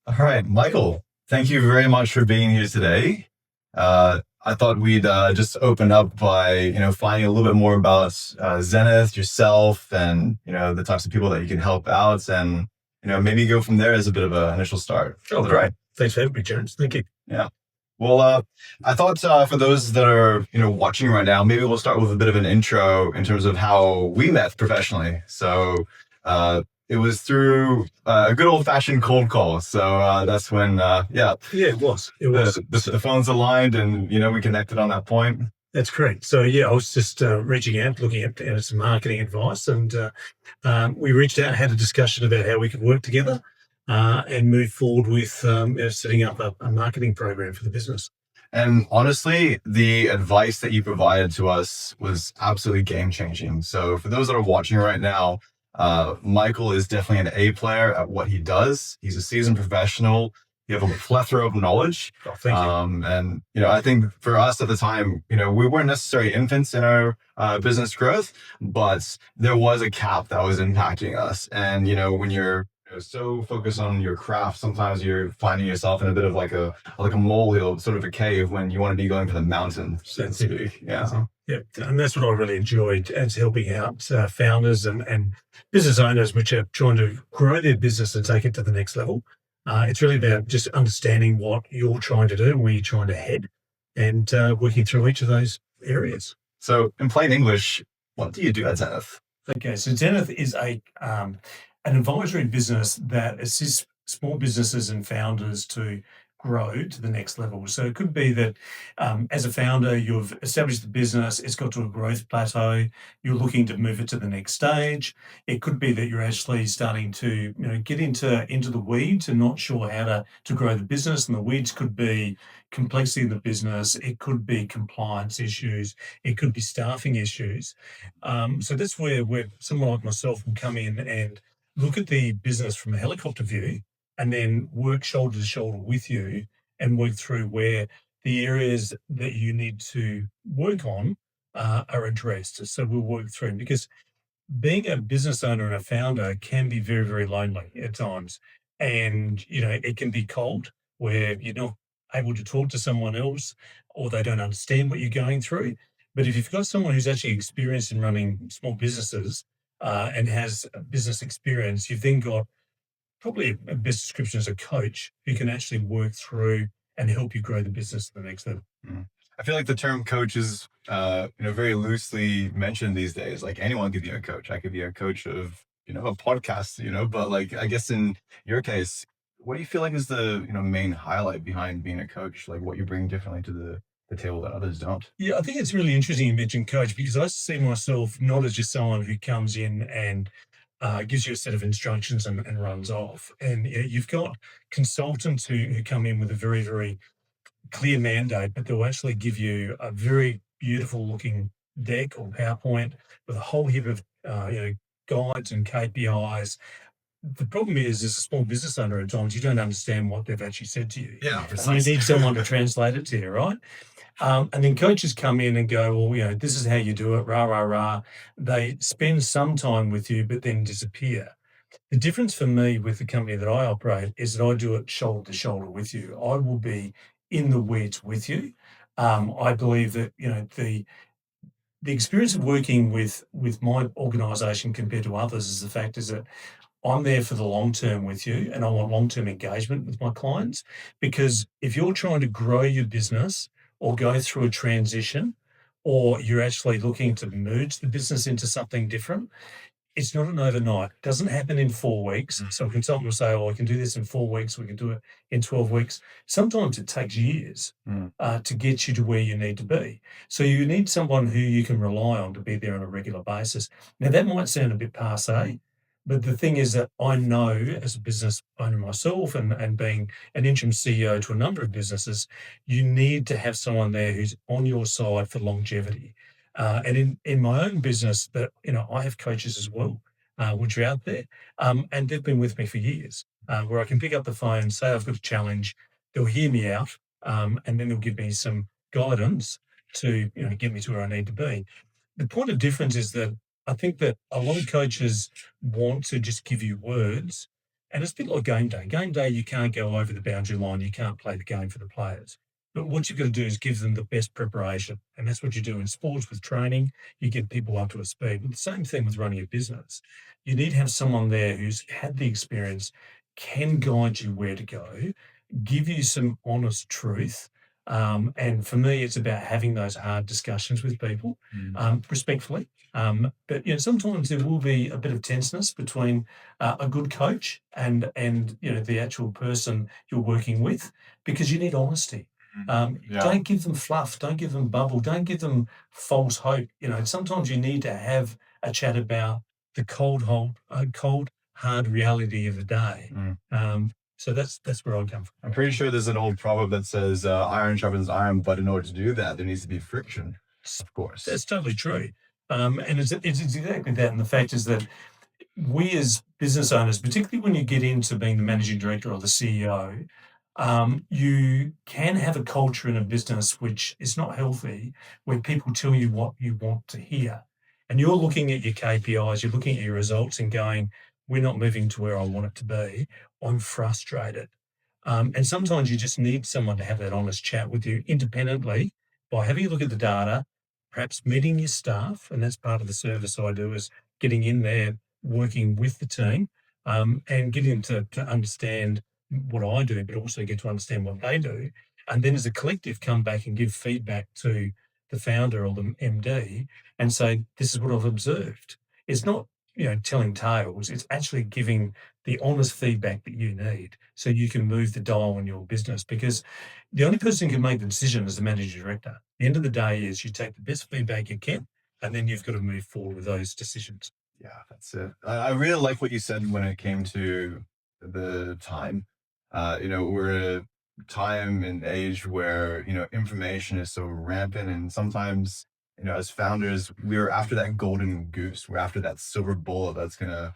All right, Michael, thank you very much for being here today. I thought we'd just open up by, finding a little bit more about Zenith, yourself, and, the types of people that you can help out, and, maybe go from there as a bit of an initial start. Oh, great. Thanks for having me, James. Thank you. Yeah. Well, I thought for those that are, watching right now, maybe we'll start with a bit of an intro in terms of how we met professionally. So, it was through a good old fashioned cold call. So that's when, Yeah, it was. It was. the phones aligned, and we connected on that point. That's correct. So, I was just reaching out, looking at some marketing advice, and we reached out, had a discussion about how we could work together and move forward with setting up a marketing program for the business. And honestly, the advice that you provided to us was absolutely game changing. So for those that are watching right now, Michael is definitely an A player at what he does. He's a seasoned professional. You have a plethora of knowledge. Oh, thank you. And, I think for us at the time, we weren't necessarily infants in our business growth, but there was a cap that was impacting us. And, when you're so focused on your craft, sometimes you're finding yourself in a bit of like a molehill, sort of a cave, when you want to be going for the mountain, so to speak. Yeah. Yeah, and that's what I really enjoyed, as helping out founders and business owners which are trying to grow their business and take it to the next level. It's really about just understanding what you're trying to do and where you're trying to head, and working through each of those areas. So, in plain English, what do you do at Zenith? Okay, so Zenith is an advisory business that assists small businesses and founders to grow to the next level. So it could be that as a founder, you've established the business, it's got to a growth plateau, you're looking to move it to the next stage. It could be that you're actually starting to get into the weeds and not sure how to grow the business. And the weeds could be complexity in the business, it could be compliance issues, it could be staffing issues. So that's where someone like myself will come in and look at the business from a helicopter view, and then work shoulder to shoulder with you and work through where the areas that you need to work on are addressed. So we'll work through, because being a business owner and a founder can be very, very lonely at times. And, it can be cold, where you're not able to talk to someone else, or they don't understand what you're going through. But if you've got someone who's actually experienced in running small businesses and has a business experience, you've then got probably a best description as a coach who can actually work through and help you grow the business to the next level. Mm. I feel like the term coach is, very loosely mentioned these days. Like, anyone could be a coach. I could be a coach of, a podcast, but like, I guess in your case, what do you feel like is the, main highlight behind being a coach? Like, what you bring differently to the table that others don't? Yeah, I think it's really interesting you mentioned coach, because I see myself not as just someone who comes in and gives you a set of instructions and runs off. And you've got consultants who come in with a very, very clear mandate, but they'll actually give you a very beautiful looking deck or PowerPoint with a whole heap of guides and KPIs. The problem is, as a small business owner, at times you don't understand what they've actually said to you. Yeah, You precisely. need someone to translate it to you, right? And then coaches come in and go, well, this is how you do it, rah, rah, rah. They spend some time with you, but then disappear. The difference for me with the company that I operate is that I do it shoulder to shoulder with you. I will be in the weeds with you. I believe that the experience of working with my organisation compared to others is the fact is that I'm there for the long term with you, and I want long term engagement with my clients. Because if you're trying to grow your business or go through a transition, or you're actually looking to merge the business into something different, it's not an overnight. It doesn't happen in 4 weeks. So a consultant will say, "Oh, I can do this in 4 weeks. We can do it in 12 weeks." Sometimes it takes years Mm. to get you to where you need to be. So you need someone who you can rely on to be there on a regular basis. Now, that might sound a bit passé, but the thing is that I know, as a business owner myself, and being an interim CEO to a number of businesses, you need to have someone there who's on your side for longevity. And in my own business, that I have coaches as well, which are out there, and they've been with me for years. Where I can pick up the phone, say I've got a challenge, they'll hear me out, and then they'll give me some guidance to get me to where I need to be. The point of difference is that I think that a lot of coaches want to just give you words, And it's a bit like game day. Game day, you can't go over the boundary line, you can't play the game for the players. But what you've got to do is give them the best preparation. And that's what you do in sports with training. You get people up to a speed. But the same thing with running a business. You need to have someone there who's had the experience, can guide you where to go, give you some honest truth. And for me, it's about having those hard discussions with people, respectfully. But sometimes there will be a bit of tenseness between a good coach and the actual person you're working with, because you need honesty. Yeah. Don't give them fluff, don't give them bubble, don't give them false hope. Sometimes you need to have a chat about the cold, hard reality of the day. So that's where I come from. I'm pretty sure there's an old proverb that says iron sharpens iron, but in order to do that, there needs to be friction, of course. That's totally true. And it's exactly that. And the fact is that we as business owners, particularly when you get into being the managing director or the CEO, you can have a culture in a business which is not healthy, where people tell you what you want to hear. And you're looking at your KPIs, you're looking at your results and going, we're not moving to where I want it to be. I'm frustrated. And sometimes you just need someone to have that honest chat with you independently by having a look at the data, perhaps meeting your staff. And that's part of the service I do, is getting in there, working with the team, and getting them to understand what I do, but also get to understand what they do. And then as a collective, come back and give feedback to the founder or the MD and say, this is what I've observed. It's not, telling tales. It's actually giving the honest feedback that you need so you can move the dial in your business, because the only person who can make the decision is the managing director. The end of the day is you take the best feedback you can, and then you've got to move forward with those decisions. Yeah, that's it. I really like what you said when it came to the time. We're at a time and age where, information is so rampant. And sometimes, as founders, we're after that golden goose. We're after that silver bullet that's going to,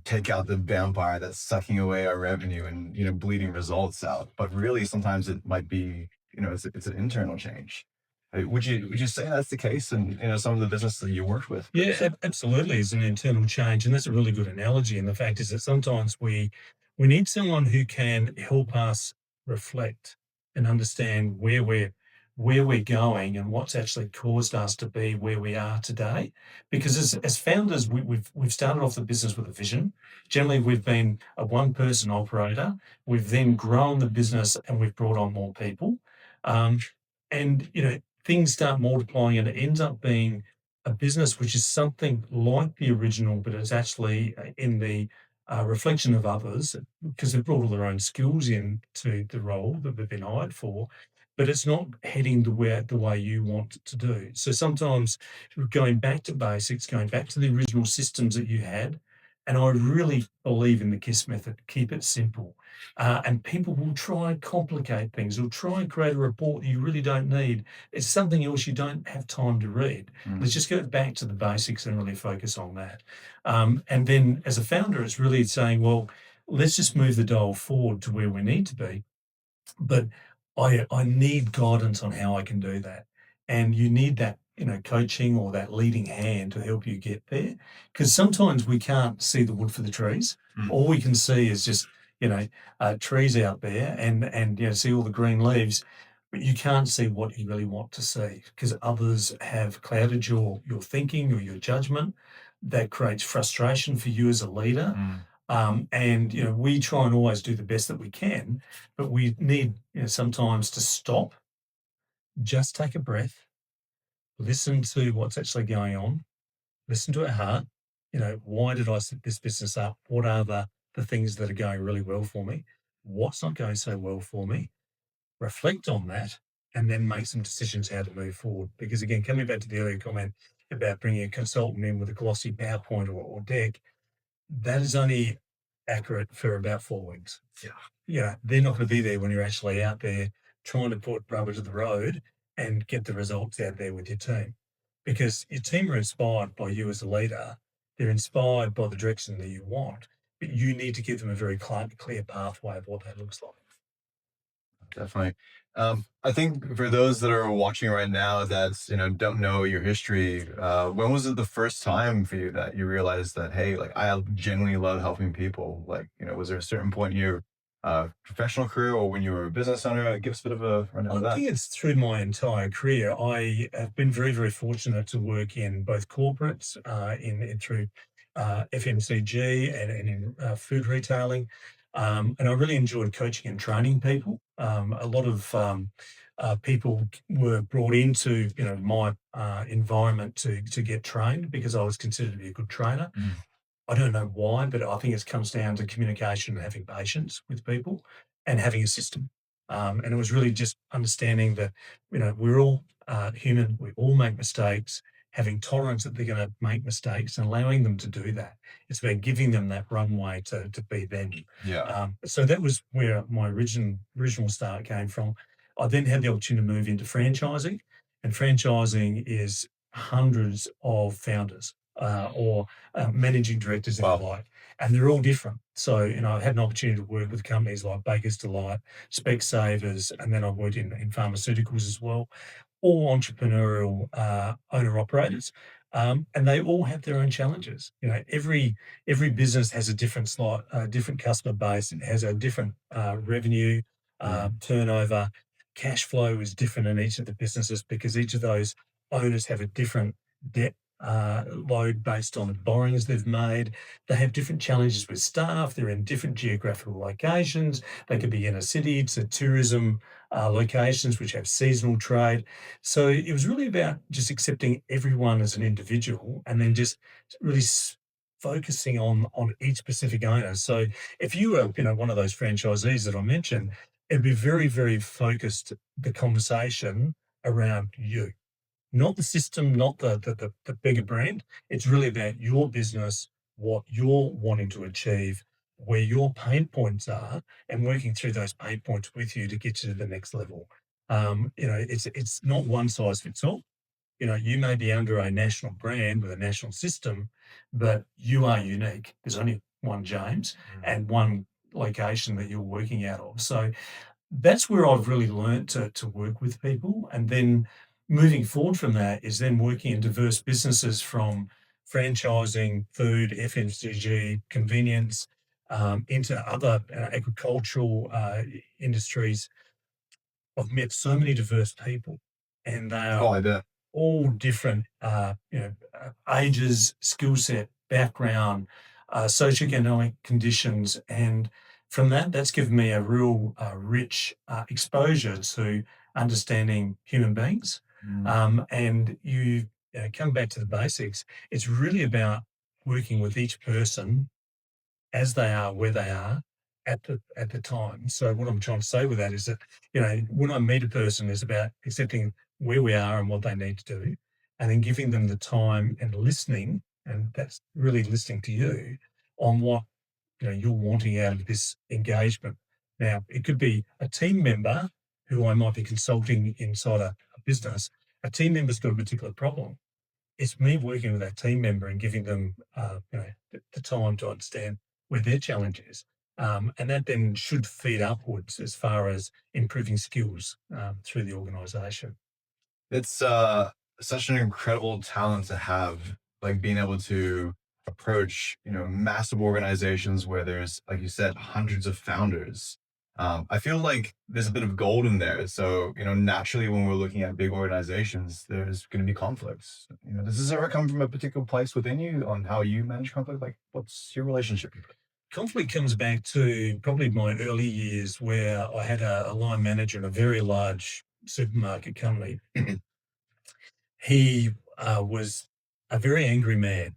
take out the vampire that's sucking away our revenue and, bleeding results out. But really, sometimes it might be, it's an internal change. Would you say that's the case in some of the businesses that you worked with? Yeah, absolutely. It's an internal change, and that's a really good analogy. And the fact is that sometimes we need someone who can help us reflect and understand where we're going and what's actually caused us to be where we are today. Because as founders, we've started off the business with a vision. Generally, we've been a one-person operator. We've then grown the business and we've brought on more people. Um, and things start multiplying, and it ends up being a business which is something like the original, but it's actually in the reflection of others, because they've brought all their own skills into the role that they've been hired for, but it's not heading the way you want it to do. So sometimes going back to basics, going back to the original systems that you had, and I really believe in the KISS method, keep it simple. And people will try and complicate things. They'll try and create a report that you really don't need. It's something else you don't have time to read. Let's just go back to the basics and really focus on that. And then as a founder, it's really saying, well, let's just move the dial forward to where we need to be. But I need guidance on how I can do that. And you need that, coaching or that leading hand to help you get there. Because sometimes we can't see the wood for the trees. All we can see is just, trees out there and see all the green leaves. But you can't see what you really want to see, because others have clouded your thinking or your judgment. That creates frustration for you as a leader. And we try and always do the best that we can, but we need sometimes to stop, just take a breath, listen to what's actually going on, listen to our heart. Why did I set this business up? What are the things that are going really well for me? What's not going so well for me? Reflect on that, and then make some decisions how to move forward. Because again, coming back to the earlier comment about bringing a consultant in with a glossy PowerPoint or deck, that is only accurate for about 4 weeks. They're not going to be there when you're actually out there trying to put rubber to the road and get the results out there with your team. Because your team are inspired by you as a leader. They're inspired by the direction that you want, but you need to give them a very clear pathway of what that looks like. Definitely. I think for those that are watching right now that's, don't know your history, when was it the first time for you that you realized that, hey, like I genuinely love helping people? Like, was there a certain point in your professional career or when you were a business owner? Give us a bit of a rundown I of that. think it's through my entire career. I have been very, very fortunate to work in both corporates, in through FMCG and in food retailing, and I really enjoyed coaching and training people. A lot of people were brought into my environment to get trained because I was considered to be a good trainer. Mm. I don't know why, but I think it comes down to communication and having patience with people and having a system. And it was really just understanding that, we're all human, we all make mistakes, having tolerance that they're going to make mistakes and allowing them to do that. It's about giving them that runway to be them. Yeah. So that was where my original start came from. I then had the opportunity to move into franchising, and franchising is hundreds of founders or managing directors, if you Wow. like, and they're all different. So, I had an opportunity to work with companies like Baker's Delight, Specsavers, and then I worked in pharmaceuticals as well, all entrepreneurial owner operators. And they all have their own challenges. Every business has a different customer base. It has a different revenue, Mm. turnover, cash flow is different in each of the businesses because each of those owners have a different debt load based on the borrowings they've made. They have different challenges with staff. They're in different geographical locations. They could be inner city to tourism locations, which have seasonal trade. So it was really about just accepting everyone as an individual and then just really focusing on each specific owner. So if you were, one of those franchisees that I mentioned, it'd be very, very focused, the conversation around you, not the system, not the bigger brand. It's really about your business, what you're wanting to achieve, where your pain points are, and working through those pain points with you to get you to the next level. It's not one size fits all. You may be under a national brand with a national system, but you are unique. There's only one James and one location that you're working out of. So that's where I've really learned to work with people. And then moving forward from that is then working in diverse businesses from franchising, food, FMCG, convenience, into other agricultural industries. I've met so many diverse people, and they Oh, are I bet. all different, ages, skill set, background, socioeconomic conditions, and from that's given me a real rich exposure to understanding human beings. Mm. And come back to the basics. It's really about working with each person as they are, where they are at the time. So what I'm trying to say with that is that, when I meet a person, it's about accepting where we are and what they need to do, and then giving them the time and listening, and that's really listening to you on what you're wanting out of this engagement. Now, it could be a team member who I might be consulting inside a business. A team member's got a particular problem. It's me working with that team member and giving them, the time to understand where their challenge is. And that then should feed upwards as far as improving skills through the organisation. It's such an incredible talent to have, like being able to approach, massive organizations where there's, like you said, hundreds of founders. I feel like there's a bit of gold in there. So, naturally when we're looking at big organizations, there's going to be conflicts. Does this ever come from a particular place within you on how you manage conflict? Like, what's your relationship with it? Conflict comes back to probably my early years where I had a line manager in a very large supermarket company. He was a very angry man.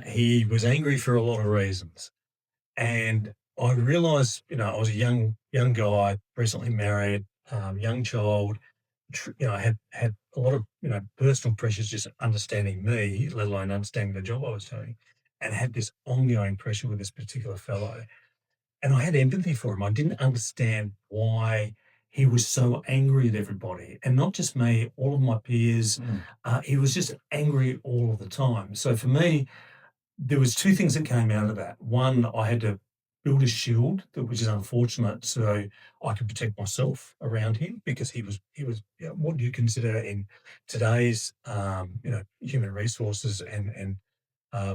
He was angry for a lot of reasons. And I realized, I was a young guy, recently married, young child. I had a lot of personal pressures just understanding me, let alone understanding the job I was doing, and had this ongoing pressure with this particular fellow. And I had empathy for him. I didn't understand why he was so angry at everybody, and not just me, all of my peers. Mm. He was just angry all of the time. So for me, there was two things that came out of that. One, I had to build a shield that which is unfortunate, so I could protect myself around him because he was what do you consider in today's human resources and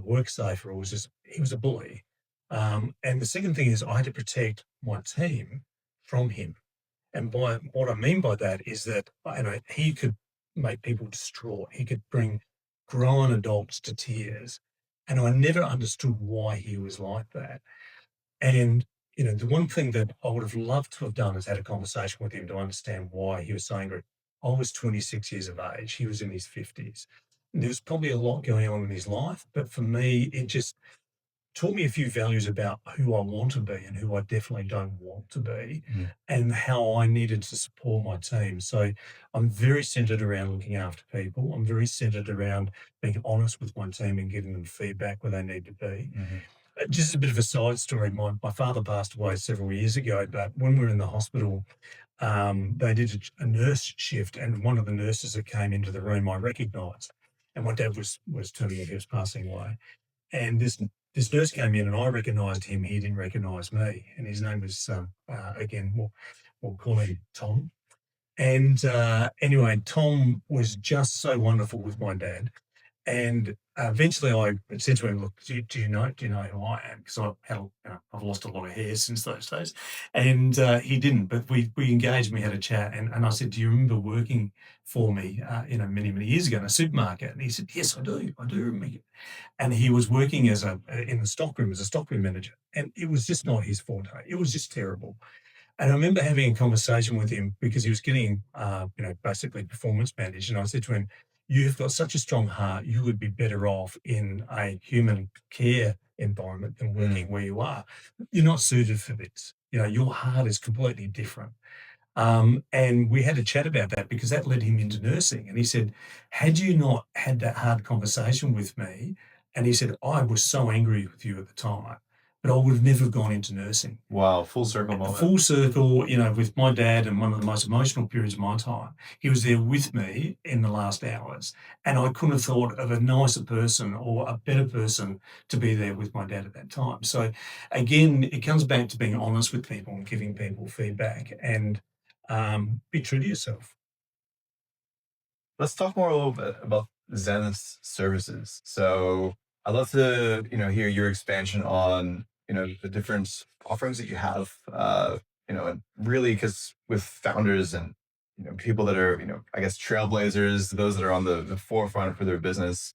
work safe rules is he was a bully. And the second thing is I had to protect my team from him. And by what I mean by that is that he could make people distraught. He could bring grown adults to tears, and I never understood why he was like that. And the one thing that I would have loved to have done is had a conversation with him to understand why he was so angry. I was 26 years of age. He was in his 50s. There was probably a lot going on in his life, but for me, it just taught me a few values about who I want to be and who I definitely don't want to be, Mm. and how I needed to support my team. So I'm very centered around looking after people. I'm very centered around being honest with my team and giving them feedback where they need to be. Mhm. Just a bit of a side story. My father passed away several years ago, but when we were in the hospital, they did a nurse shift, and one of the nurses that came into the room I recognised, and my dad was telling me he was passing away, and this nurse came in, and I recognised him. He didn't recognise me, and his name was again we'll call him Tom. And anyway, Tom was just so wonderful with my dad. And eventually, I said to him, "Look, do you know who I am?" Because I've lost a lot of hair since those days, and he didn't. But we engaged, and we had a chat, and I said, "Do you remember working for me, many many years ago in a supermarket?" And he said, "Yes, I do remember." And he was working as in the stockroom as a stockroom manager, and it was just not his forte. It was just terrible. And I remember having a conversation with him because he was getting, basically performance managed. And I said to him, "You've got such a strong heart. You would be better off in a human care environment than working Mm. where you are. You're not suited for this. Your heart is completely different." And we had a chat about that because that led him into nursing. And he said, "Had you not had that hard conversation with me," and he said, "I was so angry with you at the time, but I would have never gone into nursing." Wow, full circle A moment. full circle, with my dad and one of the most emotional periods of my time. He was there with me in the last hours, and I couldn't have thought of a nicer person or a better person to be there with my dad at that time. So again, it comes back to being honest with people and giving people feedback and be true to yourself. Let's talk more a little bit about Zenith's services. So I'd love to, hear your expansion on, the different offerings that you have, and really because with founders and, people that are, I guess trailblazers, those that are on the forefront for their business,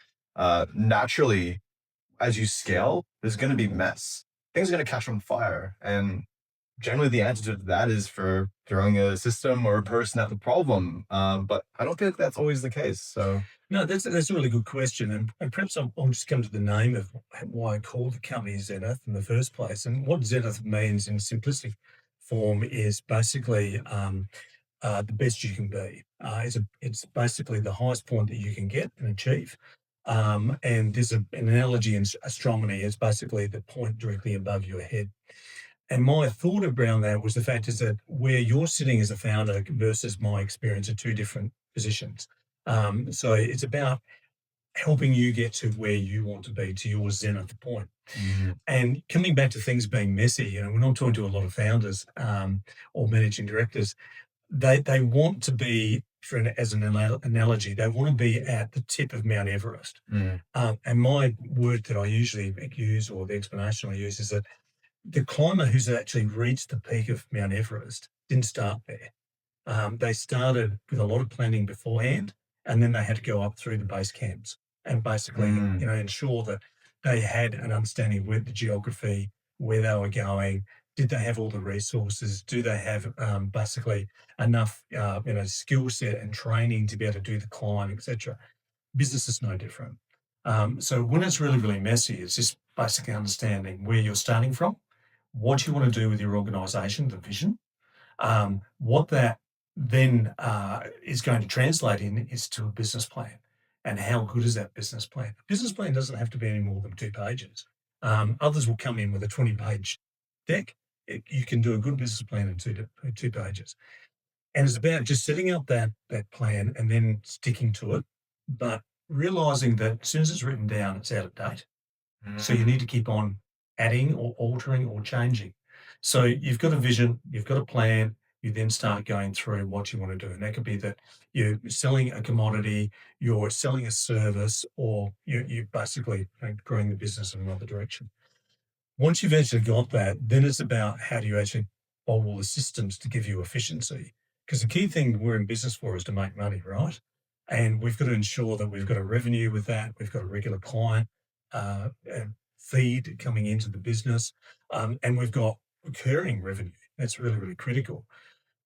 naturally, as you scale, there's going to be mess. Things are going to catch on fire. And generally the answer to that is for throwing a system or a person at the problem. But I don't think that's always the case. So, No, that's a really good question, and perhaps I'll just come to the name of why I called the company Zenith in the first place. And what Zenith means in simplistic form is basically the best you can be. It's basically the highest point that you can get and achieve. And there's an analogy in astronomy. It's basically the point directly above your head. And my thought around that was the fact is that where you're sitting as a founder versus my experience are two different positions. So it's about helping you get to where you want to be, to your zenith point. mhm. And coming back to things being messy, when I'm talking to a lot of founders or managing directors, they want to be, as an analogy, they want to be at the tip of Mount Everest. Mm. And my word that I usually use, or the explanation I use, is that the climber who's actually reached the peak of Mount Everest didn't start there. They started with a lot of planning beforehand, and then they had to go up through the base camps and basically, Mm. ensure that they had an understanding of where the geography, where they were going. Did they have all the resources? Do they have basically enough, skill set and training to be able to do the climb, etc.? Business is no different. So when it's really, really messy, it's just basically understanding where you're starting from, what you want to do with your organisation, the vision, what that then is going to translate in is to a business plan. And how good is that business plan? The business plan doesn't have to be any more than 2 pages. Others will come in with a 20-page deck. You can do a good business plan in 2 pages. And it's about just setting up that plan and then sticking to it, but realizing that as soon as it's written down, it's out of date. So you Mm. need to keep on adding or altering or changing. So you've got a vision, you've got a plan, you then start going through what you want to do. And that could be that you're selling a commodity, you're selling a service, or you basically growing the business in another direction. Once you've actually got that, then it's about how do you actually follow all the systems to give you efficiency. Because the key thing we're in business for is to make money, right? And we've got to ensure that we've got a revenue with that. We've got a regular client feed coming into the business, and we've got recurring revenue. That's really, really critical.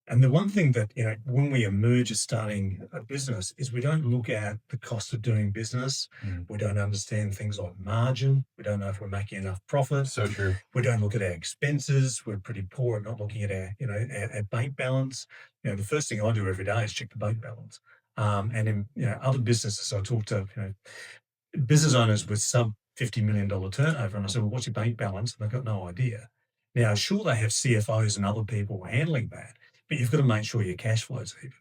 And the one thing that, when we emerge as starting a business is we don't look at the cost of doing business. We don't understand things like margin. We don't know if we're making enough profit. So true. We don't look at our expenses. We're pretty poor at not looking at our bank balance. The first thing I do every day is check the bank balance. And in, other businesses, I talk to, business owners with sub $50 million turnover. And I said, well, what's your bank balance? And they've got no idea. Now, sure, they have CFOs and other people handling that, but you've got to make sure your cash flow's even.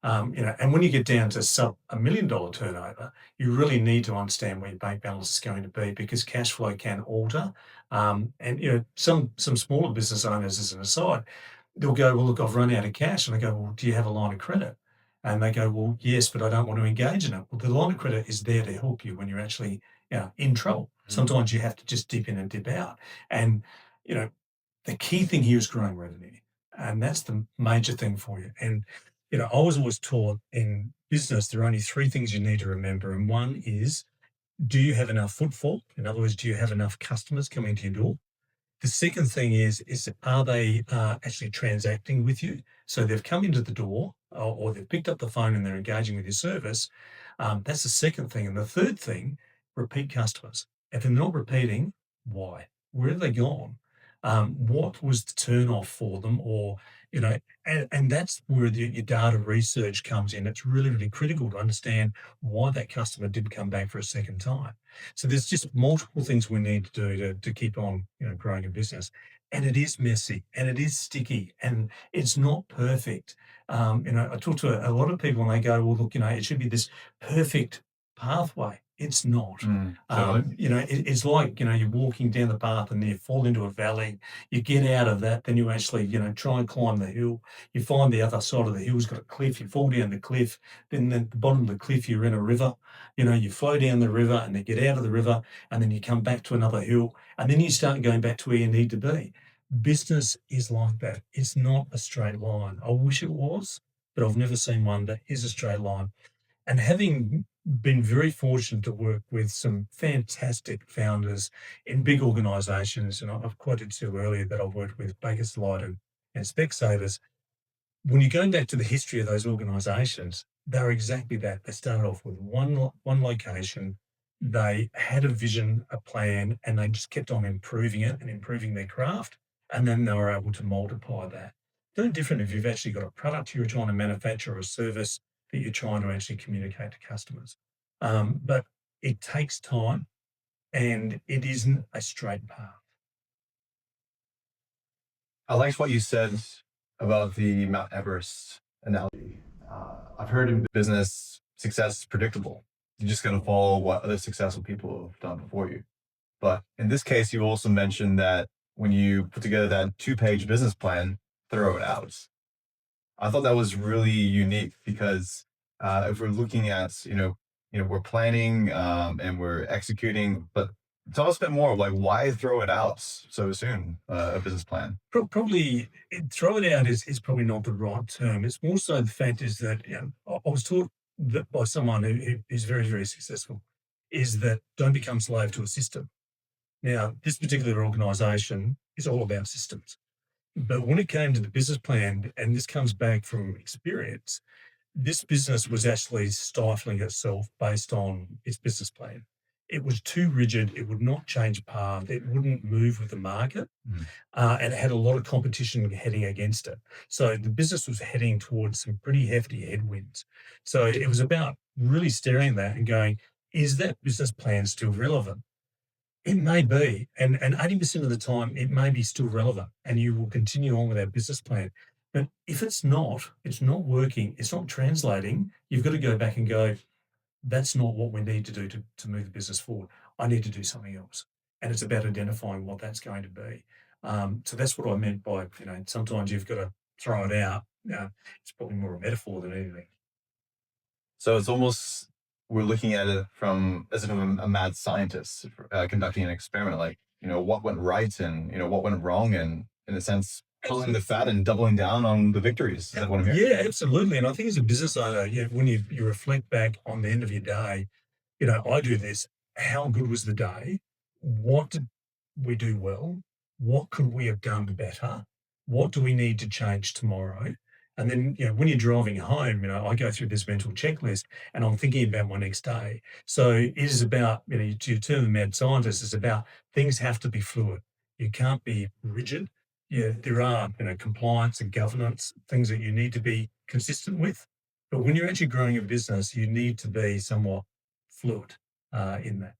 And when you get down to sub $1 million turnover, you really need to understand where your bank balance is going to be because cash flow can alter. And some smaller business owners, as an aside, they'll go, well, look, I've run out of cash. And I go, well, do you have a line of credit? And they go, well, yes, but I don't want to engage in it. Well, the line of credit is there to help you when you're actually in trouble. Sometimes you have to just dip in and dip out. And, the key thing here is growing revenue. And that's the major thing for you. And, I was always taught in business, there are only three things you need to remember. And one is, do you have enough footfall? In other words, do you have enough customers coming to your door? The second thing is are they actually transacting with you? So they've come into the door or they've picked up the phone and they're engaging with your service. That's the second thing. And the third thing, repeat customers. If they're not repeating, why? Where have they gone? What was the turn off for them? Or, and that's where your data research comes in. It's really, really critical to understand why that customer didn't come back for a second time. So there's just multiple things we need to do to keep on, growing a business. And it is messy and it is sticky and it's not perfect. I talk to a lot of people and they go, well, look, it should be this perfect pathway. It's not. Totally. It's like, you're walking down the path and then you fall into a valley. You get out of that, then you actually, try and climb the hill. You find the other side of the hill's got a cliff. You fall down the cliff. Then at the bottom of the cliff, you're in a river. You flow down the river and then get out of the river and then you come back to another hill and then you start going back to where you need to be. Business is like that. It's not a straight line. I wish it was, but I've never seen one that is a straight line. And having been very fortunate to work with some fantastic founders in big organizations, and I've quoted to earlier that I've worked with Baker's Delight and Specsavers. When you're going back to the history of those organizations, they're exactly that. They started off with one location. They had a vision, a plan, and they just kept on improving it and improving their craft. And then they were able to multiply that. No different if you've actually got a product you're trying to manufacture or a service that you're trying to actually communicate to customers. But it takes time and it isn't a straight path. I liked what you said about the Mount Everest analogy. I've heard in business, success is predictable. You just got to follow what other successful people have done before you. But in this case, you also mentioned that when you put together that 2-page business plan, throw it out. I thought that was really unique because if we're looking at, we're planning and we're executing, but tell us a bit more of like why throw it out so soon, a business plan. Probably throw it out is probably not the right term. It's more so the fact is that I was taught that by someone who is very, very successful is that don't become slave to a system. Now, this particular organisation is all about systems. But when it came to the business plan, and this comes back from experience, this business was actually stifling itself based on its business plan. It was too rigid. It would not change path. It wouldn't move with the market. And it had a lot of competition heading against it. So the business was heading towards some pretty hefty headwinds. So it was about really staring at that and going, is that business plan still relevant? It may be, and 80% of the time, it may be still relevant, and you will continue on with that business plan. But if it's not working, it's not translating, you've got to go back and go, that's not what we need to do to move the business forward. I need to do something else. and it's about identifying what that's going to be. So that's what I meant by, sometimes you've got to throw it out. It's probably more a metaphor than anything. So it's almost we're looking at it from as if I'm a mad scientist conducting an experiment. Like, what went right and what went wrong, and in a sense, pulling the fat and doubling down on the victories. Is that what I'm hearing? Yeah, absolutely. And I think as a business owner, when you reflect back on the end of your day, I do this. How good was the day? What did we do well? What could we have done better? What do we need to change tomorrow? And then, when you're driving home, I go through this mental checklist and I'm thinking about my next day. So it is about, to your term, mad scientist, it's about things have to be fluid. You can't be rigid. Yeah, there are, compliance and governance, things that you need to be consistent with. But when you're actually growing a business, you need to be somewhat fluid in that.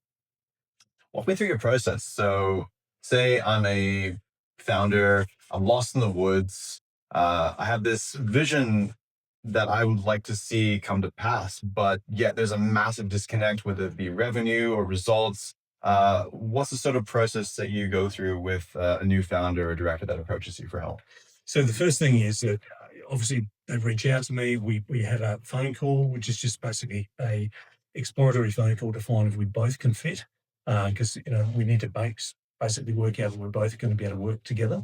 Walk me through your process. So, say I'm a founder, I'm lost in the woods. I have this vision that I would like to see come to pass, but yet there's a massive disconnect, whether it be revenue or results. What's the sort of process that you go through with a new founder or director that approaches you for help? So the first thing is that obviously they reach out to me. We have a phone call, which is just basically a exploratory phone call to find if we both can fit, because we need to basically work out if we're both going to be able to work together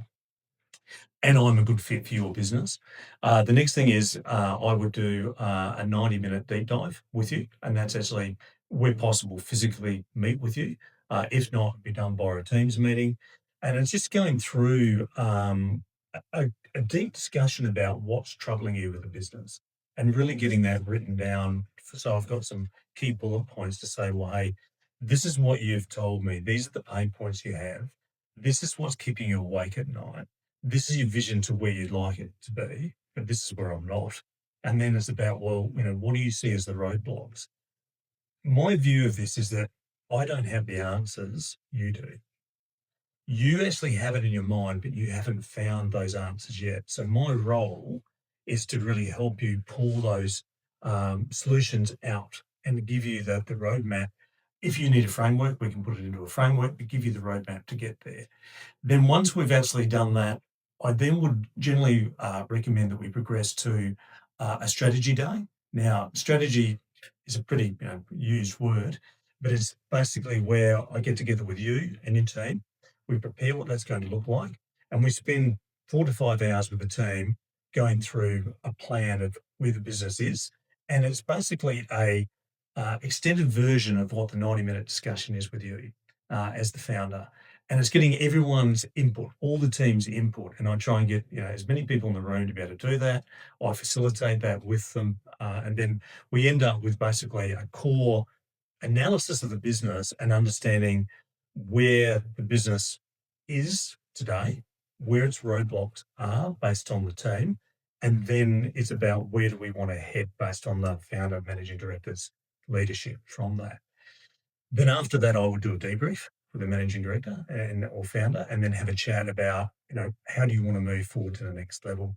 and I'm a good fit for your business. The next thing is I would do a 90-minute deep dive with you, and that's actually, where possible, physically meet with you. If not, it'd be done by a Teams meeting. And it's just going through a deep discussion about what's troubling you with the business and really getting that written down. So I've got some key bullet points to say, well, hey, this is what you've told me. These are the pain points you have. This is what's keeping you awake at night. This is your vision to where you'd like it to be, but this is where I'm not. And then it's about, well, what do you see as the roadblocks? My view of this is that I don't have the answers, you do. You actually have it in your mind, but you haven't found those answers yet. So my role is to really help you pull those solutions out and to give you the roadmap. If you need a framework, we can put it into a framework, but give you the roadmap to get there. Then once we've actually done that, I then would generally recommend that we progress to a strategy day. Now, strategy is a pretty used word, but it's basically where I get together with you and your team. We prepare what that's going to look like, and we spend 4 to 5 hours with the team going through a plan of where the business is. And it's basically a extended version of what the 90-minute discussion is with you as the founder. And it's getting everyone's input, all the team's input. And I try and get as many people in the room to be able to do that. I facilitate that with them. And then we end up with basically a core analysis of the business and understanding where the business is today, where its roadblocks are based on the team. And then it's about where do we want to head based on the founder, managing director's leadership from that. Then after that, I would do a debrief with the managing director and or founder, and then have a chat about, how do you want to move forward to the next level?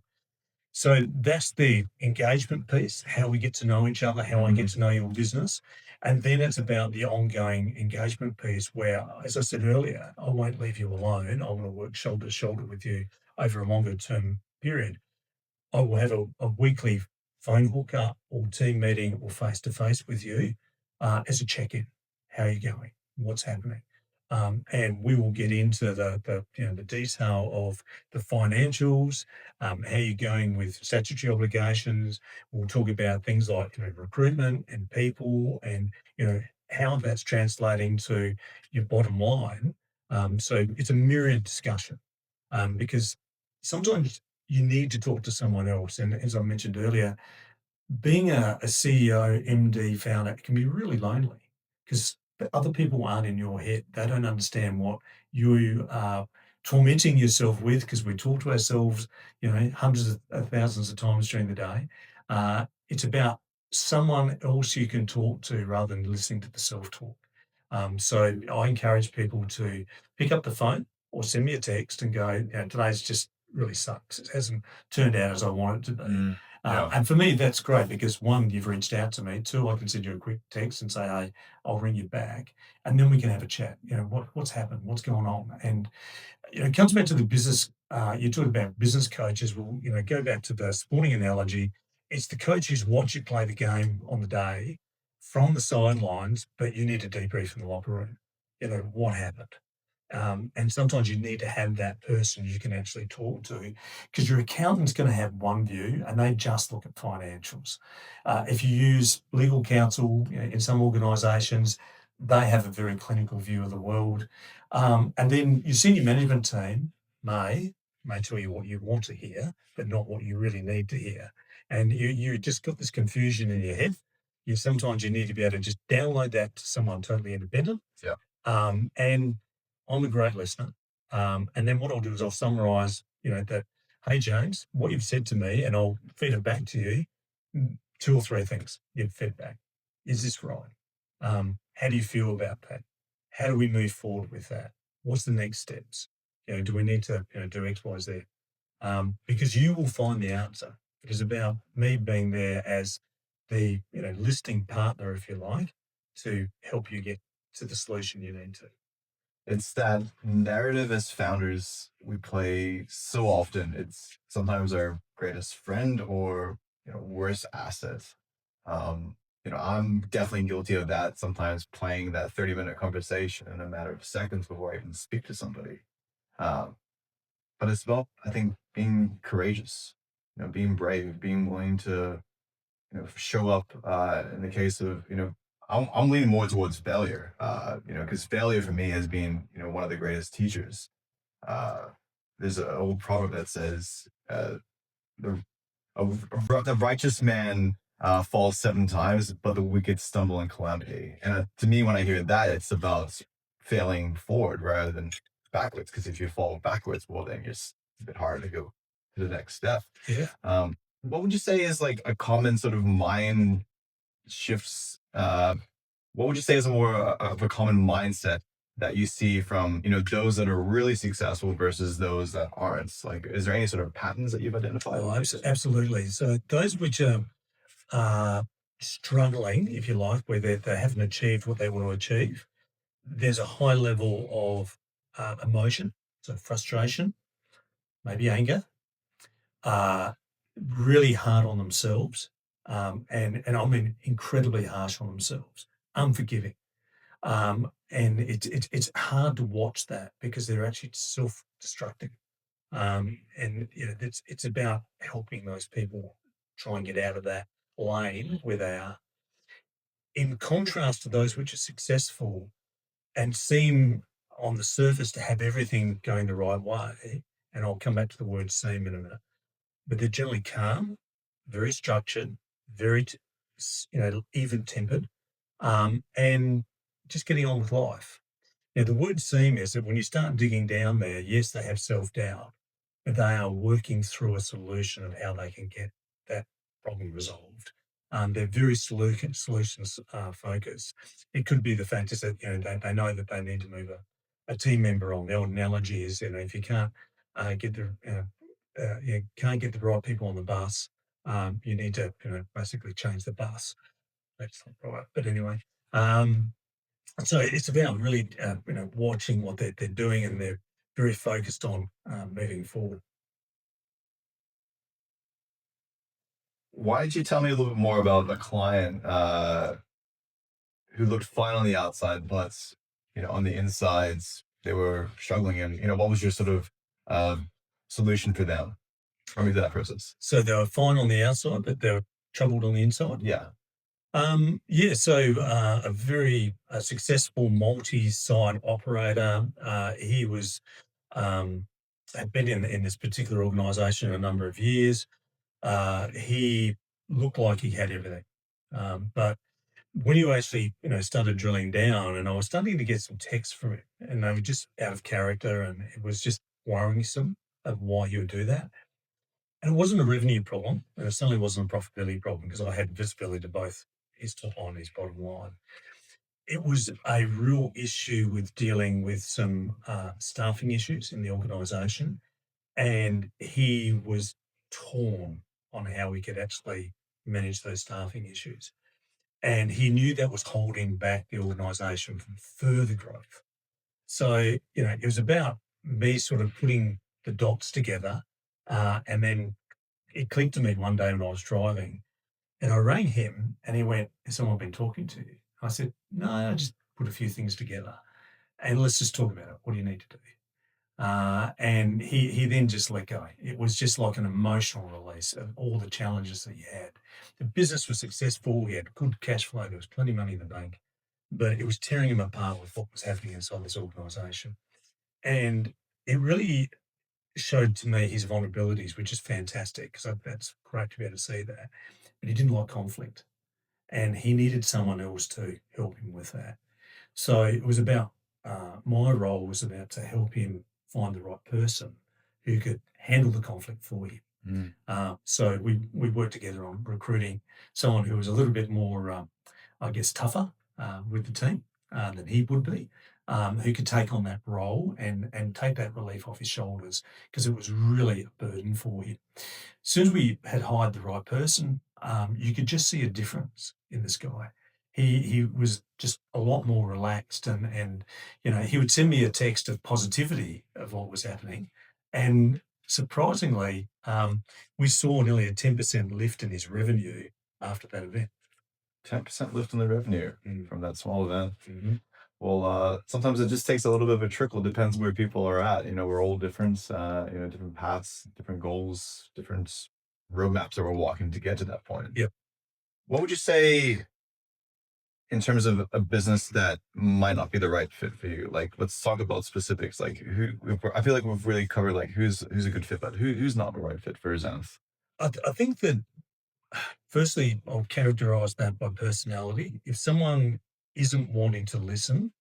So that's the engagement piece, how we get to know each other, how I get to know your business. And then it's about the ongoing engagement piece where, as I said earlier, I won't leave you alone. I want to work shoulder to shoulder with you over a longer term period. I will have a weekly phone hookup or team meeting or face to face with you as a check in. How are you going? What's happening? And we will get into the detail of the financials, how you're going with statutory obligations. We'll talk about things like recruitment and people, and how that's translating to your bottom line. So it's a myriad discussion because sometimes you need to talk to someone else. And as I mentioned earlier, being a CEO, MD, founder can be really lonely because other people aren't in your head. They don't understand what you are tormenting yourself with because we talk to ourselves, hundreds of thousands of times during the day. It's about someone else you can talk to rather than listening to the self-talk. So I encourage people to pick up the phone or send me a text and go, today's just really sucks. It hasn't turned out as I want it to be. Yeah. And for me, that's great because one, you've reached out to me. Two, I can send you a quick text and say, "Hey, I'll ring you back," and then we can have a chat. What's happened, what's going on, and it comes back to the business. You talk about business coaches. Well, go back to the sporting analogy. It's the coach who's watched you play the game on the day from the sidelines, but you need to debrief in the locker room. What happened, and sometimes you need to have that person you can actually talk to, because your accountant's going to have one view and they just look at financials. If you use legal counsel, in some organisations, they have a very clinical view of the world. And then your senior management team may tell you what you want to hear, but not what you really need to hear. And you just got this confusion in your head. Sometimes you need to be able to just download that to someone totally independent. Yeah. And I'm a great listener. And then what I'll do is I'll summarize, that, "Hey, James, what you've said to me," and I'll feed it back to you. Two or three things you've fed back. Is this right? How do you feel about that? How do we move forward with that? What's the next steps? Do we need to, do X, Y, Z? Because you will find the answer. It is about me being there as the, listening partner, if you like, to help you get to the solution you need to. It's that narrative as founders we play so often. It's sometimes our greatest friend or worst asset. I'm definitely guilty of that. Sometimes playing that 30-minute conversation in a matter of seconds before I even speak to somebody. Um, but it's about, I think, being courageous, being brave, being willing to show up in the case of I'm leaning more towards failure, because failure for me has been one of the greatest teachers. uh there's an old proverb that says the the righteous man falls 7 times, but the wicked stumble in calamity. And to me, when I hear that, it's about failing forward rather than backwards, because if you fall backwards, well, then it's a bit harder to go to the next step. Yeah. What would you say is like a common sort of mind shifts? What would you say is more of a common mindset that you see from those that are really successful versus those that aren't? Like, is there any sort of patterns that you've identified? Oh, absolutely. So those which are struggling, if you like, where they haven't achieved what they want to achieve, there's a high level of emotion, so frustration, maybe anger, uh, really hard on themselves, and I mean incredibly harsh on themselves, unforgiving. And it's hard to watch that because they're actually self-destructing. And it's about helping those people try and get out of that lane where they are. In contrast to those which are successful and seem on the surface to have everything going the right way, and I'll come back to the word "seem" in a minute, but they're generally calm, very structured, very, even-tempered, and just getting on with life. Now, the word "seem" is that when you start digging down there, yes, they have self-doubt, but they are working through a solution of how they can get that problem resolved. They're very solutions focused. It could be the fact is that they know that they need to move a team member on. The old analogy is if you can't get the you can't get the right people on the bus, you need to basically change the bus. That's not right, but anyway. So it's about really watching what they're doing, and they're very focused on moving forward. Why don't you tell me a little bit more about a client who looked fine on the outside, but on the insides they were struggling, and what was your sort of uh, solution for them? Run me through that process. So they were fine on the outside, but they were troubled on the inside. Yeah. Yeah, so a very successful multi-site operator. He was had been in this particular organisation a number of years. He looked like he had everything, but when you actually started drilling down, and I was starting to get some texts from him, and they were just out of character, and it was just worrisome of why he would do that. And it wasn't a revenue problem, and it certainly wasn't a profitability problem because I had visibility to both his top line and his bottom line. It was a real issue with dealing with some staffing issues in the organisation, and he was torn on how we could actually manage those staffing issues. And he knew that was holding back the organisation from further growth. So, it was about me sort of putting the dots together. And then it clicked to me one day when I was driving, and I rang him and he went, "Has someone been talking to you?" I said, "No, I just put a few things together and let's just talk about it. What do you need to do?" And he then just let go. It was just like an emotional release of all the challenges that he had. The business was successful. He had good cash flow. There was plenty of money in the bank, but it was tearing him apart with what was happening inside this organization. And it really showed to me his vulnerabilities, which is fantastic because that's great to be able to see that. But he didn't like conflict and he needed someone else to help him with that. So it was about my role was about to help him find the right person who could handle the conflict for him. Mm. So we worked together on recruiting someone who was a little bit more, I guess, tougher with the team than he would be, who could take on that role and take that relief off his shoulders because it was really a burden for him. As soon as we had hired the right person, you could just see a difference in this guy. He was just a lot more relaxed and he would send me a text of positivity of what was happening. And surprisingly, we saw nearly a 10% lift in his revenue after that event. 10% lift in the revenue Mm. from that small event. Mhm. Well, sometimes it just takes a little bit of a trickle. Depends where people are at. We're all different. Different paths, different goals, different roadmaps that we're walking to get to that point. Yep. What would you say in terms of a business that might not be the right fit for you? Like, let's talk about specifics. Like, I feel like we've really covered like who's a good fit, but who's not the right fit for Zenith. I think that firstly, I'll characterize that by personality. If someone isn't wanting to listen,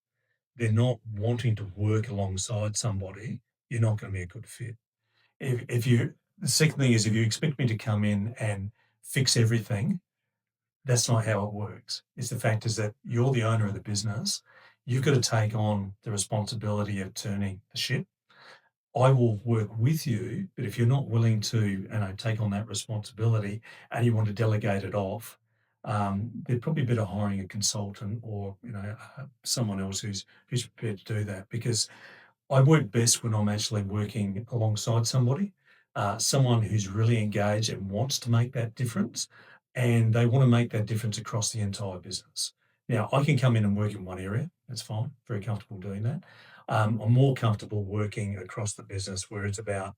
they're not wanting to work alongside somebody, you're not going to be a good fit. If you, the second thing is if you expect me to come in and fix everything, that's not how it works. It's the fact is that you're the owner of the business. You've got to take on the responsibility of turning the ship. I will work with you, but if you're not willing to, take on that responsibility and you want to delegate it off, they're probably better hiring a consultant or someone else who's prepared to do that because I work best when I'm actually working alongside somebody, someone who's really engaged and wants to make that difference, and they want to make that difference across the entire business. Now, I can come in and work in one area. That's fine. Very comfortable doing that. I'm more comfortable working across the business where it's about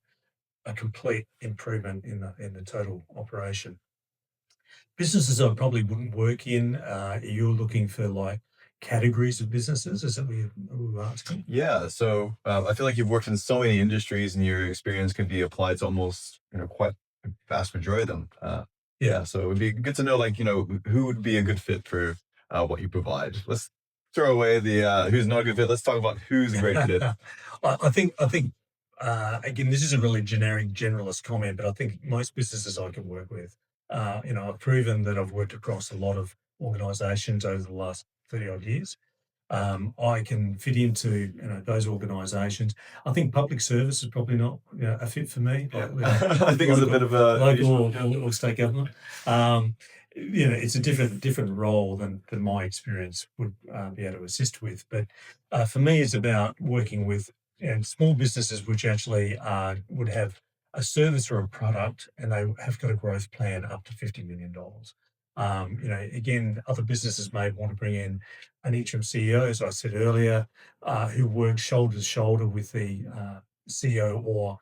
a complete improvement in the total operation. Businesses I probably wouldn't work in. You're looking for like categories of businesses. Is that what you were asking? Yeah, so I feel like you've worked in so many industries, and your experience can be applied to almost quite a vast majority of them. Yeah. Yeah, so it would be good to know like who would be a good fit for what you provide. Let's throw away the who's not a good fit. Let's talk about who's a great fit. I think again, this is a really generic generalist comment, but I think most businesses I can work with, I've proven that I've worked across a lot of organisations over the last 30 odd years. I can fit into those organisations. I think public service is probably not a fit for me. Yeah. Like, I think it's a bit of a local or state government. Um, it's a different role than my experience would be able to assist with. But for me, it's about working with small businesses which actually would have a service or a product, and they have got a growth plan up to $50 million. Again, other businesses may want to bring in an interim CEO, as I said earlier, who works shoulder to shoulder with the CEO or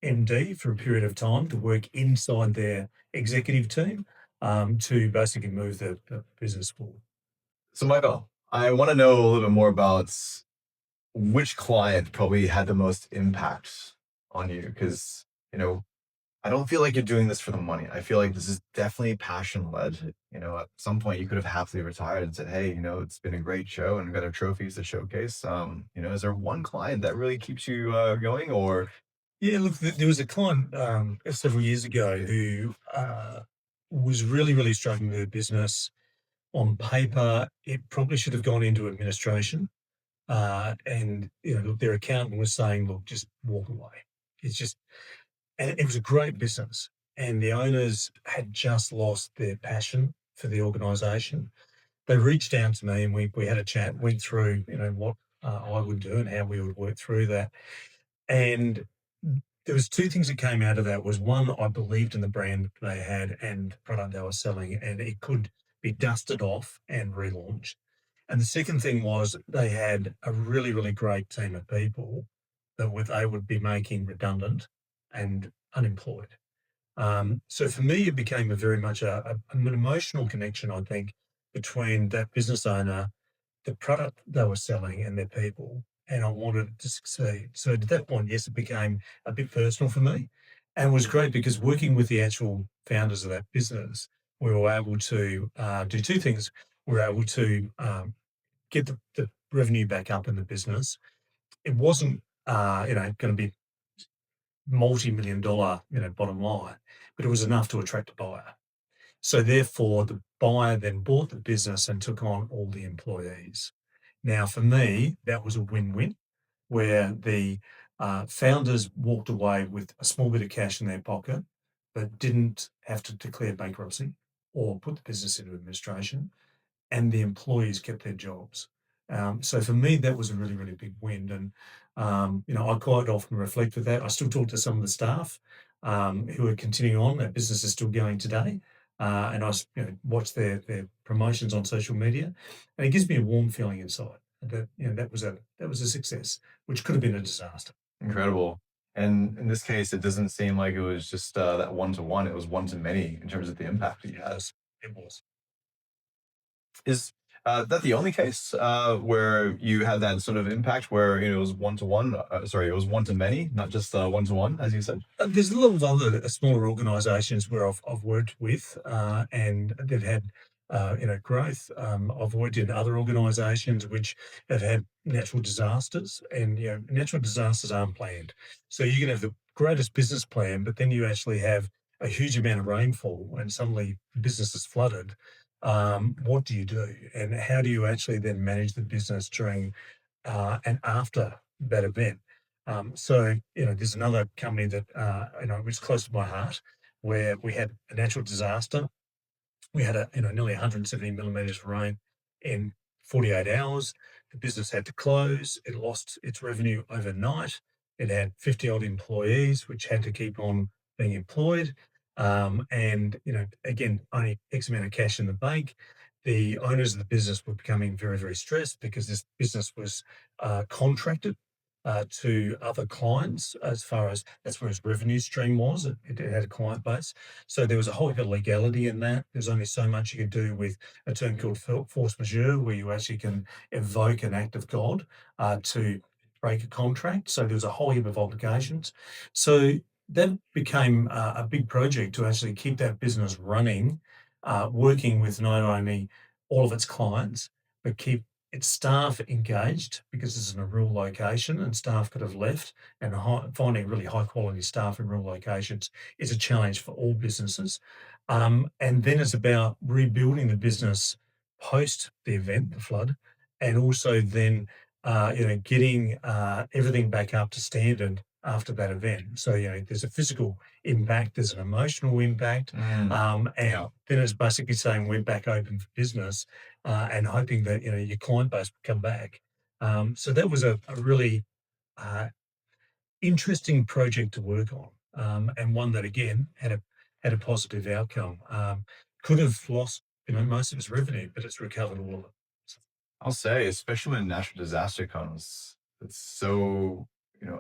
MD for a period of time to work inside their executive team to basically move the business forward. So Michael, I want to know a little bit more about which client probably had the most impact on you, because I don't feel like you're doing this for the money. I feel like this is definitely passion led. At some point you could have happily retired and said, "Hey, it's been a great show and got our trophies to showcase." Is there one client that really keeps you going, or Yeah, look, there was a client several years ago who was really, really struggling with the business. On paper, it probably should have gone into administration. And look, their accountant was saying, "Look, just walk away." It's just, and it was a great business. and the owners had just lost their passion for the organisation. They reached out to me, and we had a chat, went through, what I would do and how we would work through that. And there was two things that came out of that. Was one, I believed in the brand they had and the product they were selling, and it could be dusted off and relaunched. And the second thing was they had a really, really great team of people that they would be making redundant and unemployed. So for me, it became a very much an emotional connection, I think, between that business owner, the product they were selling, and their people. And I wanted it to succeed. So at that point, yes, it became a bit personal for me, and was great because working with the actual founders of that business, we were able to do two things. We were able to get the revenue back up in the business. It wasn't, going to be multi-million dollar, bottom line, but it was enough to attract a buyer. So therefore, the buyer then bought the business and took on all the employees. Now, for me, that was a win-win, where the founders walked away with a small bit of cash in their pocket, but didn't have to declare bankruptcy or put the business into administration, and the employees kept their jobs. So for me, that was a really, really big win. And, I quite often reflect with that. I still talk to some of the staff who are continuing on. That business is still going today. And watch their promotions on social media. And it gives me a warm feeling inside that, that was a success, which could have been a disaster. Incredible. And in this case, it doesn't seem like it was just that one to one. It was one to many in terms of the impact that you It had. was. It was. Is that the only case where you had that sort of impact where it was one to one? Sorry, it was one to many, not just one to one, as you said. There's a lot of other smaller organisations where I've worked with, and they've had growth. I've worked in other organisations which have had natural disasters, and natural disasters aren't planned. So you can have the greatest business plan, but then you actually have a huge amount of rainfall, and suddenly the business is flooded. What do you do, and how do you actually then manage the business during and after that event? So, there's another company that, which is close to my heart, where we had a natural disaster. We had nearly 170 millimeters of rain in 48 hours. The business had to close. It lost its revenue overnight. It had 50 odd employees, which had to keep on being employed. And, again, only X amount of cash in the bank. The owners of the business were becoming very, very stressed because this business was contracted to other clients, as far as that's where its revenue stream was. It had a client base. So there was a whole heap of legality in that. There's only so much you could do with a term called force majeure, where you actually can evoke an act of God to break a contract. So there was a whole heap of obligations. So that became a big project to actually keep that business running, working with not only all of its clients, but keep its staff engaged, because it's in a rural location and staff could have left, and finding really high quality staff in rural locations is a challenge for all businesses. And then it's about rebuilding the business post the event, the flood, and also then getting everything back up to standard after that event. So there's a physical impact, there's an emotional impact, and Yeah. then it's basically saying we're back open for business, and hoping that your client base will come back. So that was a really uh, interesting project to work on, and one that again had a positive outcome. Could have lost most of its revenue, but it's recovered all of it. I'll say, especially when natural disaster comes, it's so,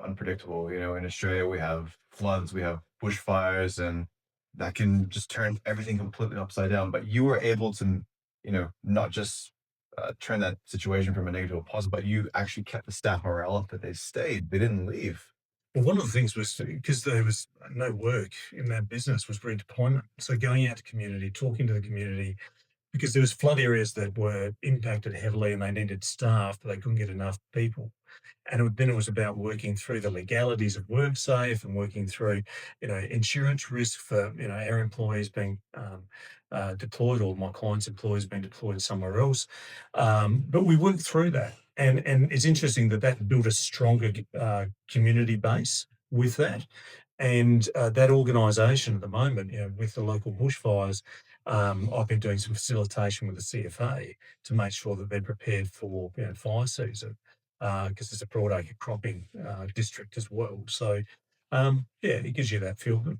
unpredictable. In Australia, we have floods, we have bushfires, and that can just turn everything completely upside down. But you were able to, not just turn that situation from a negative to a positive, but you actually kept the staff morale up, that they stayed, they didn't leave. Well, one of the things was because there was no work in that business was redeployment. So going out to community, talking to the community, because there was flood areas that were impacted heavily and they needed staff, but they couldn't get enough people. And then it was about working through the legalities of WorkSafe and working through, insurance risk for, our employees being deployed, or my clients' employees being deployed somewhere else. But we worked through that. And it's interesting that built a stronger community base with that. And that organisation at the moment, with the local bushfires, I've been doing some facilitation with the CFA to make sure that they're prepared for fire season because it's a broadacre cropping district as well. So, yeah, it gives you that feel good.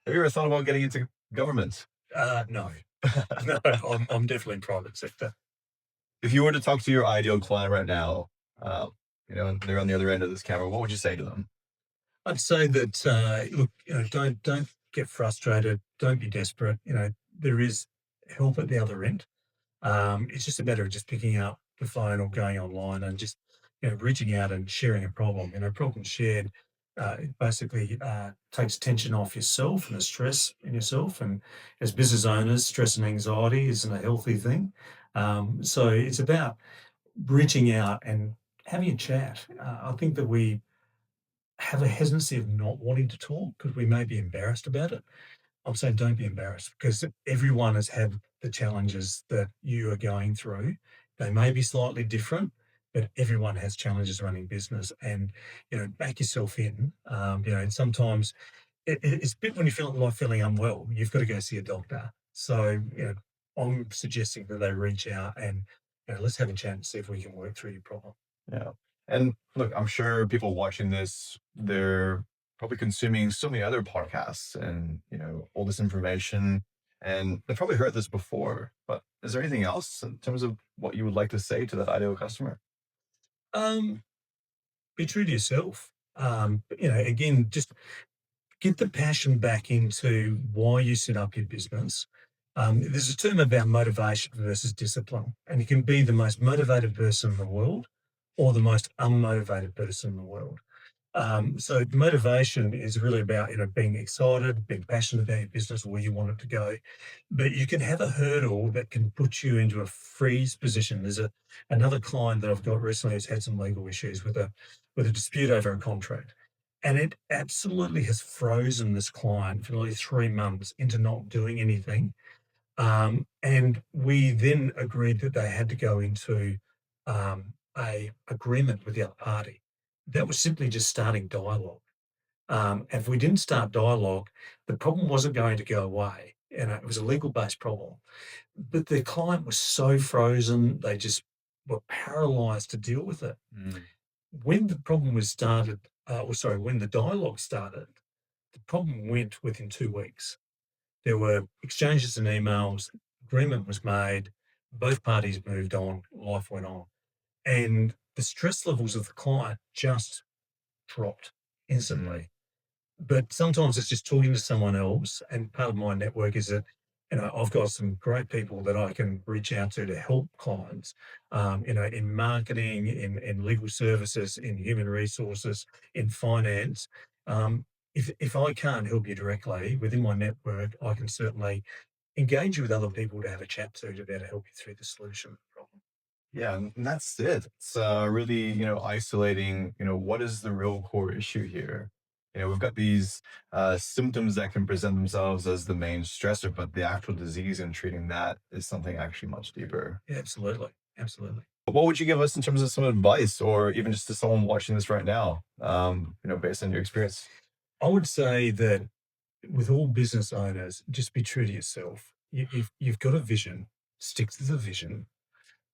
Have you ever thought about getting into government? No, no, I'm definitely in private sector. If you were to talk to your ideal client right now, and they're on the other end of this camera, what would you say to them? I'd say that look, don't get frustrated, don't be desperate. There is help at the other end. It's just a matter of just picking up the phone or going online and just reaching out and sharing a problem. Problem shared it basically takes tension off yourself and the stress in yourself. And as business owners, stress and anxiety isn't a healthy thing. So it's about reaching out and having a chat. I think that we have a hesitancy of not wanting to talk because we may be embarrassed about it. I'm saying don't be embarrassed because everyone has had the challenges that you are going through. They may be slightly different, but everyone has challenges running business and, back yourself in. And sometimes it's a bit when you feel like feeling unwell, you've got to go see a doctor. So, I'm suggesting that they reach out and, let's have a chat and see if we can work through your problem. Yeah. And look, I'm sure people watching this, they're probably consuming so many other podcasts and, all this information. And they've probably heard this before, but is there anything else in terms of what you would like to say to that ideal customer? Um, be true to yourself. Again, just get the passion back into why you set up your business. There's a term about motivation versus discipline, and you can be the most motivated person in the world or the most unmotivated person in the world. So motivation is really about being excited, being passionate about your business, where you want it to go. But you can have a hurdle that can put you into a freeze position. There's another client that I've got recently who's had some legal issues with a dispute over a contract. And it absolutely has frozen this client for nearly 3 months into not doing anything. And we then agreed that they had to go into a agreement with the other party. That was simply just starting dialogue. If we didn't start dialogue, the problem wasn't going to go away. It was a legal based problem. But the client was so frozen, they just were paralyzed to deal with it. Mm. When the problem was started, when the dialogue started, the problem went within 2 weeks. There were exchanges and emails, agreement was made, both parties moved on, life went on. And the stress levels of the client just dropped Mm. instantly. But sometimes it's just talking to someone else. And part of my network is that, I've got some great people that I can reach out to help clients, in marketing, in legal services, in human resources, in finance. Um, if I can't help you directly within my network, I can certainly engage you with other people to have a chat to be able to help you through the solution of the problem. Yeah, and that's it. It's really, isolating, what is the real core issue here? We've got these symptoms that can present themselves as the main stressor, but the actual disease and treating that is something actually much deeper. Yeah, absolutely. Absolutely. But what would you give us in terms of some advice, or even just to someone watching this right now, based on your experience? I would say that with all business owners, just be true to yourself. You've got a vision, stick to the vision.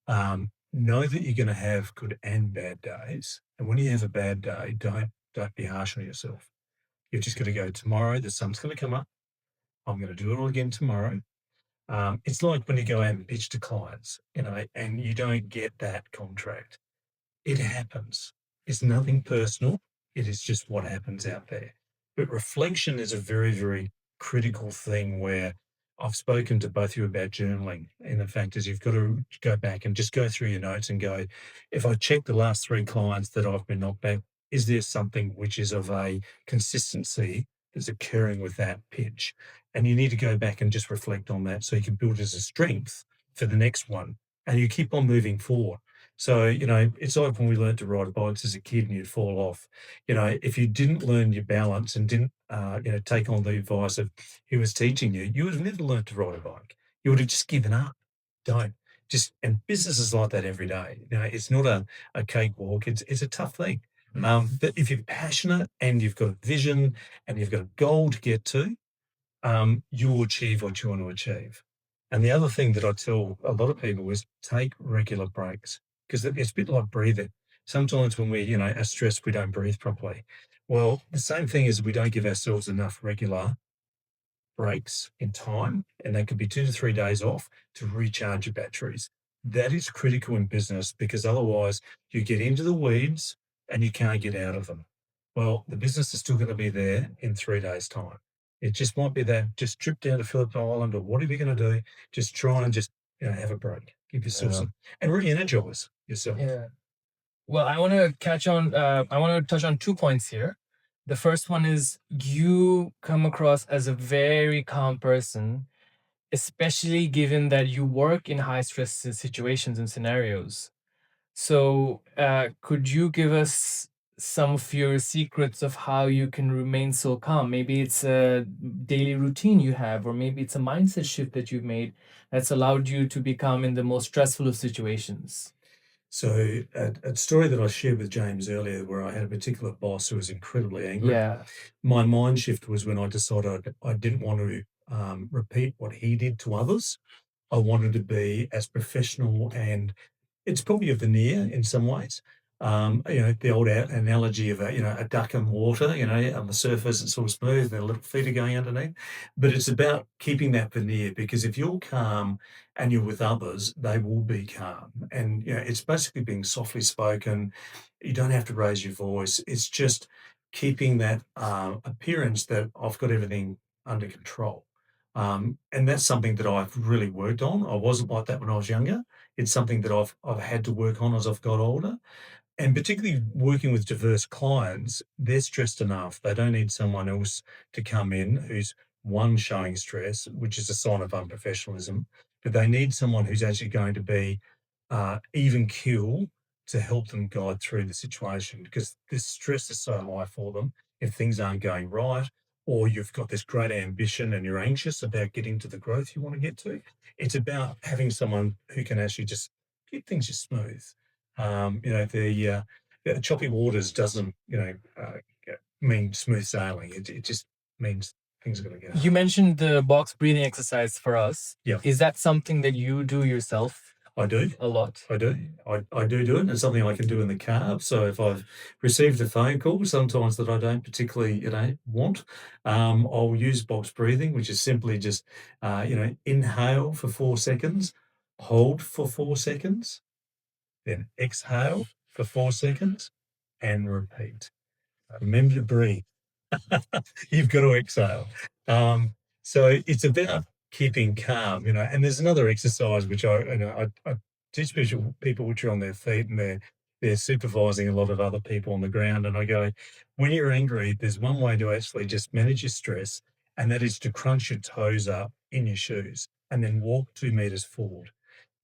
Know that you're going to have good and bad days. And when you have a bad day, don't be harsh on yourself. You're just going to go tomorrow. The sun's going to come up. I'm going to do it all again tomorrow. It's like when you go out and pitch to clients, and you don't get that contract. It happens. It's nothing personal. It is just what happens out there. But reflection is a very, very critical thing where I've spoken to both of you about journaling. And the fact is, you've got to go back and just go through your notes and go, if I check the last three clients that I've been knocked back, is there something which is of a consistency that's occurring with that pitch? And you need to go back and just reflect on that so you can build it as a strength for the next one. And you keep on moving forward. So, it's like when we learned to ride bikes as a kid and you'd fall off. If you didn't learn your balance and didn't, take on the advice of who was teaching you, you would have never learned to ride a bike. You would have just given up. Don't. And business is like that every day. It's not a cakewalk. It's a tough thing. But if you're passionate and you've got a vision and you've got a goal to get to, you will achieve what you want to achieve. And the other thing that I tell a lot of people is take regular breaks, because it's a bit like breathing. Sometimes when we, are stressed, we don't breathe properly. Well, the same thing is we don't give ourselves enough regular breaks in time, and that could be 2 to 3 days off to recharge your batteries. That is critical in business because otherwise you get into the weeds and you can't get out of them. Well, the business is still going to be there in 3 days' time. It just might be that just trip down to Phillip Island or whatever you're going to do, just try and just have a break, give yourself Yeah. some, and really energize yourself. Yeah. Well, I want to I want to touch on 2 points here. The first one is you come across as a very calm person, especially given that you work in high stress situations and scenarios. So, could you give us some of your secrets of how you can remain so calm? Maybe it's a daily routine you have, or maybe it's a mindset shift that you've made that's allowed you to be calm in the most stressful of situations. So, a story that I shared with James earlier, where I had a particular boss who was incredibly angry. Yeah. My mind shift was when I decided I didn't want to repeat what he did to others. I wanted to be as professional, and it's probably a veneer in some ways. The old analogy of a duck in water, on the surface it's all smooth, and their little feet are going underneath. But it's about keeping that veneer, because if you're calm and you're with others, they will be calm. And it's basically being softly spoken. You don't have to raise your voice. It's just keeping that appearance that I've got everything under control. And that's something that I've really worked on. I wasn't like that when I was younger. It's something that I've had to work on as I've got older. And particularly working with diverse clients, they're stressed enough. They don't need someone else to come in who's one showing stress, which is a sign of unprofessionalism, but they need someone who's actually going to be even keel to help them guide through the situation, because this stress is so high for them if things aren't going right, or you've got this great ambition and you're anxious about getting to the growth you want to get to. It's about having someone who can actually just keep things just smooth. The choppy waters doesn't, mean smooth sailing. It just means things are going to go. You mentioned the box breathing exercise for us. Yeah. Is that something that you do yourself I do. a lot? I do. I do it. It's something I can do in the car. So if I've received a phone call, sometimes that I don't particularly, want, I'll use box breathing, which is simply just, inhale for 4 seconds, hold for 4 seconds, then exhale for 4 seconds, and repeat. Remember to breathe. You've got to exhale. So it's about keeping calm, and there's another exercise which I teach people which are on their feet, and they're supervising a lot of other people on the ground. And I go, when you're angry, there's one way to actually just manage your stress, and that is to crunch your toes up in your shoes and then walk 2 meters forward.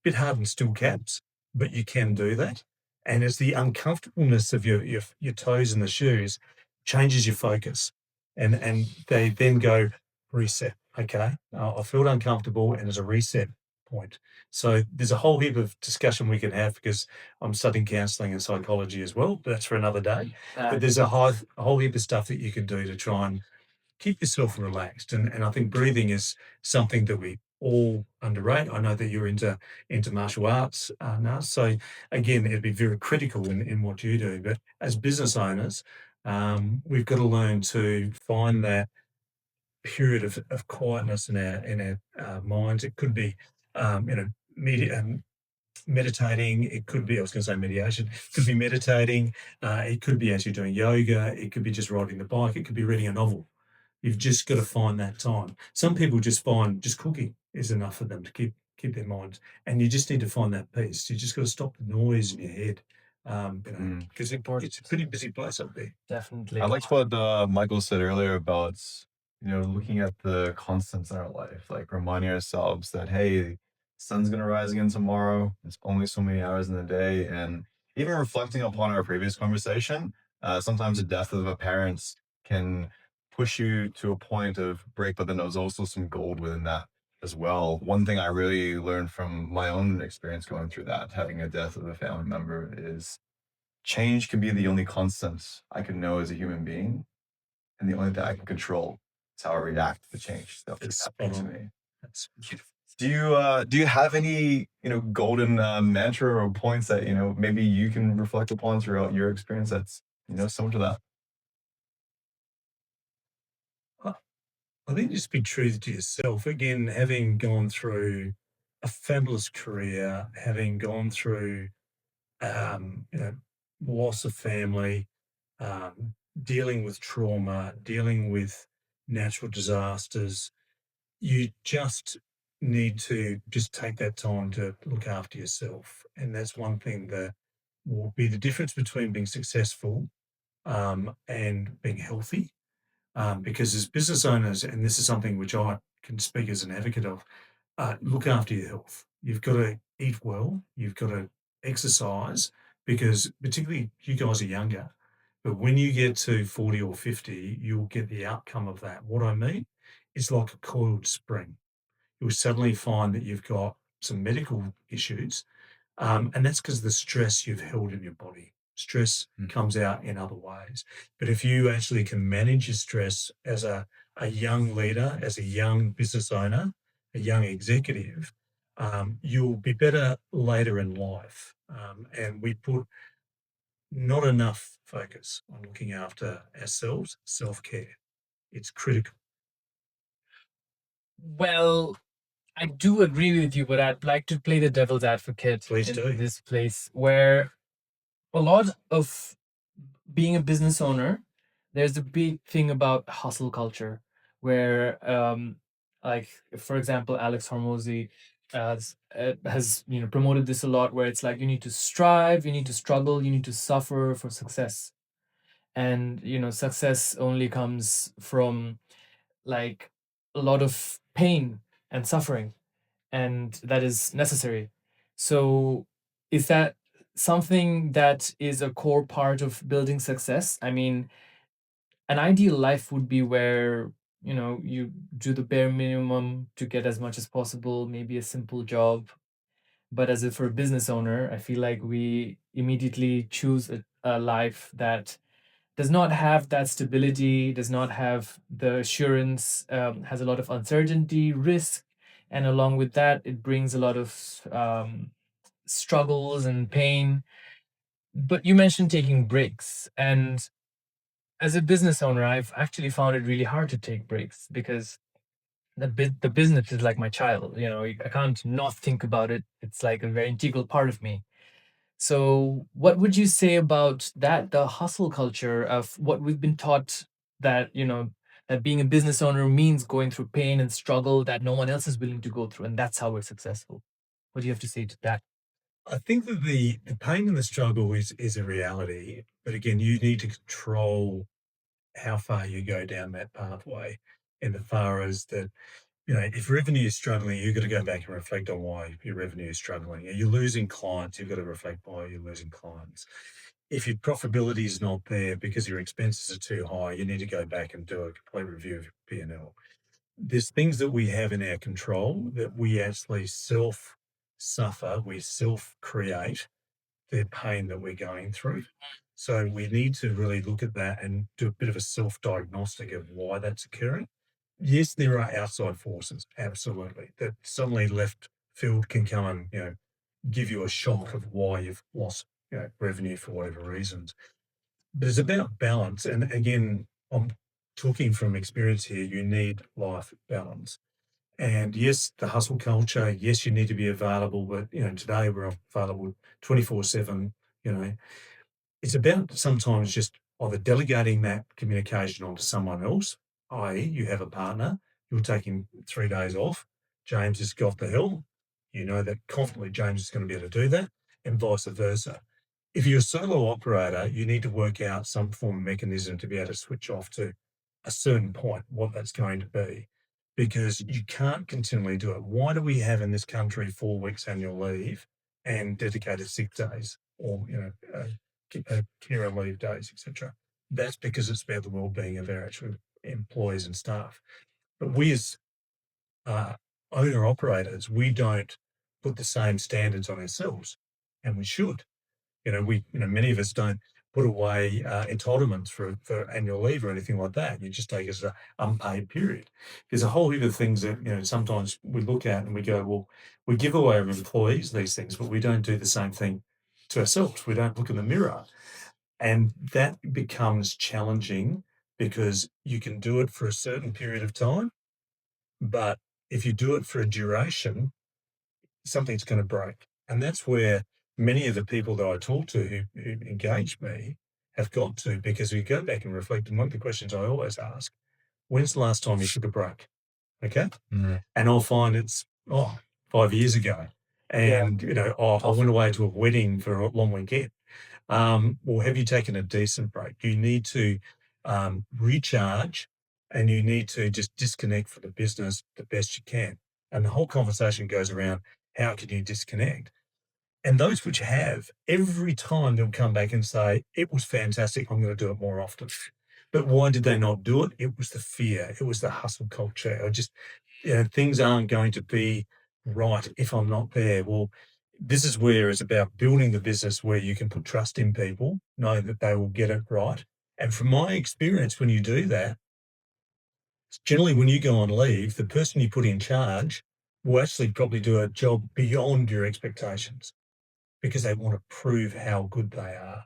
Bit hard in still caps, but you can do that. And it's the uncomfortableness of your toes in the shoes changes your focus, and they then go reset. Okay, I feel uncomfortable, and there's a reset point. So there's a whole heap of discussion we can have, because I'm studying counselling and psychology as well. But that's for another day. But there's a whole heap of stuff that you can do to try and keep yourself relaxed. And I think breathing is something that we all underrate. I know that you're into martial arts now. So again, it'd be very critical in what you do. But as business owners, we've got to learn to find that period of quietness in our minds. It could be, meditating. It could be, I was going to say mediation. It could be meditating. It could be actually doing yoga. It could be just riding the bike. It could be reading a novel. You've just got to find that time. Some people just find just cooking is enough for them to keep their minds, and you just need to find that peace. You just got to stop the noise in your head, because it's a pretty busy place up there. Definitely. I liked what Michael said earlier about, looking at the constants in our life, like reminding ourselves that, hey, sun's going to rise again tomorrow. It's only so many hours in the day. And even reflecting upon our previous conversation, sometimes the death of a parent can push you to a point of break, but then there's also some gold within that as well. One thing I really learned from my own experience going through that, having a death of a family member, is change can be the only constant I can know as a human being, and the only thing I can control is how I react to the change that is That's happening spot to on. me. That's beautiful. Do you have any golden mantra or points that maybe you can reflect upon throughout your experience that's similar to that? I I think just be true to yourself. Again, having gone through a fabulous career, having gone through you know, loss of family, dealing with trauma, dealing with natural disasters, you just need to just take that time to look after yourself. And that's one thing that will be the difference between being successful and being healthy. Because as business owners, and this is something which I can speak as an advocate of, look after your health. You've got to eat well. You've got to exercise because, particularly, you guys are younger. But when you get to 40 or 50, you'll get the outcome of that. What I mean, it's like a coiled spring. You'll suddenly find that you've got some medical issues, and that's because the stress you've held in your body. Stress comes out in other ways. But if you actually can manage your stress as a young leader, as a young business owner, a young executive, you'll be better later in life. And we put not enough focus on looking after ourselves, self care. It's critical. Well, I do agree with you, but I'd like to play the devil's advocate Please in do. this place where a lot of being a business owner, there's a big thing about hustle culture where, like, for example, Alex Hormozy has promoted this a lot, where it's like you need to strive, you need to struggle, you need to suffer for success. And, success only comes from like a lot of pain and suffering, and that is necessary. So, is that something that is a core part of building success? I mean, an ideal life would be where, you do the bare minimum to get as much as possible, maybe a simple job. But as for a business owner, I feel like we immediately choose a life that does not have that stability, does not have the assurance, has a lot of uncertainty, risk, and along with that, it brings a lot of struggles and pain. But you mentioned taking breaks, and as a business owner, I've actually found it really hard to take breaks because the business is like my child. I can't not think about it. It's like a very integral part of me. So, what would you say about that, the hustle culture of what we've been taught, that, that being a business owner means going through pain and struggle that no one else is willing to go through, and that's how we're successful? What do you have to say to that? I think that the pain and the struggle is a reality, but again, you need to control how far you go down that pathway. In the far as that, if revenue is struggling, you've got to go back and reflect on why your revenue is struggling. You're losing clients, you've got to reflect why you're losing clients. If your profitability is not there because your expenses are too high, you need to go back and do a complete review of your P&L. There's things that we have in our control that we actually self suffer, we self create the pain that we're going through. So we need to really look at that and do a bit of a self diagnostic of why that's occurring. Yes, there are outside forces, absolutely, that suddenly left field can come and, give you a shock of why you've lost, revenue for whatever reasons. But it's about balance. And again, I'm talking from experience here, you need life balance. And yes, the hustle culture, yes, you need to be available, but today we're available 24/7, you know. It's about sometimes just either delegating that communication onto someone else, i.e., you have a partner, you're taking 3 days off, James has got the helm, you know that confidently James is going to be able to do that, and vice versa. If you're a solo operator, you need to work out some form of mechanism to be able to switch off to a certain point, what that's going to be, because you can't continually do it. Why do we have in this country 4 weeks annual leave and dedicated sick days, or carer leave days, etc.? That's because it's about the well-being of our actual employees and staff. But we as uh, owner operators, we don't put the same standards on ourselves, and we should. Many of us don't put away entitlements for annual leave or anything like that. You just take it as an unpaid period. There's a whole heap of things that, sometimes we look at and we go, well, we give away our employees these things, but we don't do the same thing to ourselves. We don't look in the mirror. And that becomes challenging because you can do it for a certain period of time, but if you do it for a duration, something's going to break. And that's where many of the people that I talk to who engage me have got to, because we go back and reflect. And one of the questions I always ask, when's the last time you took a break? Okay. Mm. And I'll find it's 5 years ago. And, I went away to a wedding for a long weekend. Well, have you taken a decent break? You need to recharge, and you need to just disconnect from the business the best you can. And the whole conversation goes around, how can you disconnect? And those which have, every time they'll come back and say, it was fantastic, I'm going to do it more often. But why did they not do it? It was the fear. It was the hustle culture. Or just, things aren't going to be right if I'm not there. Well, this is where it's about building the business where you can put trust in people, know that they will get it right. And from my experience, when you do that, generally when you go on leave, the person you put in charge will actually probably do a job beyond your expectations because they want to prove how good they are.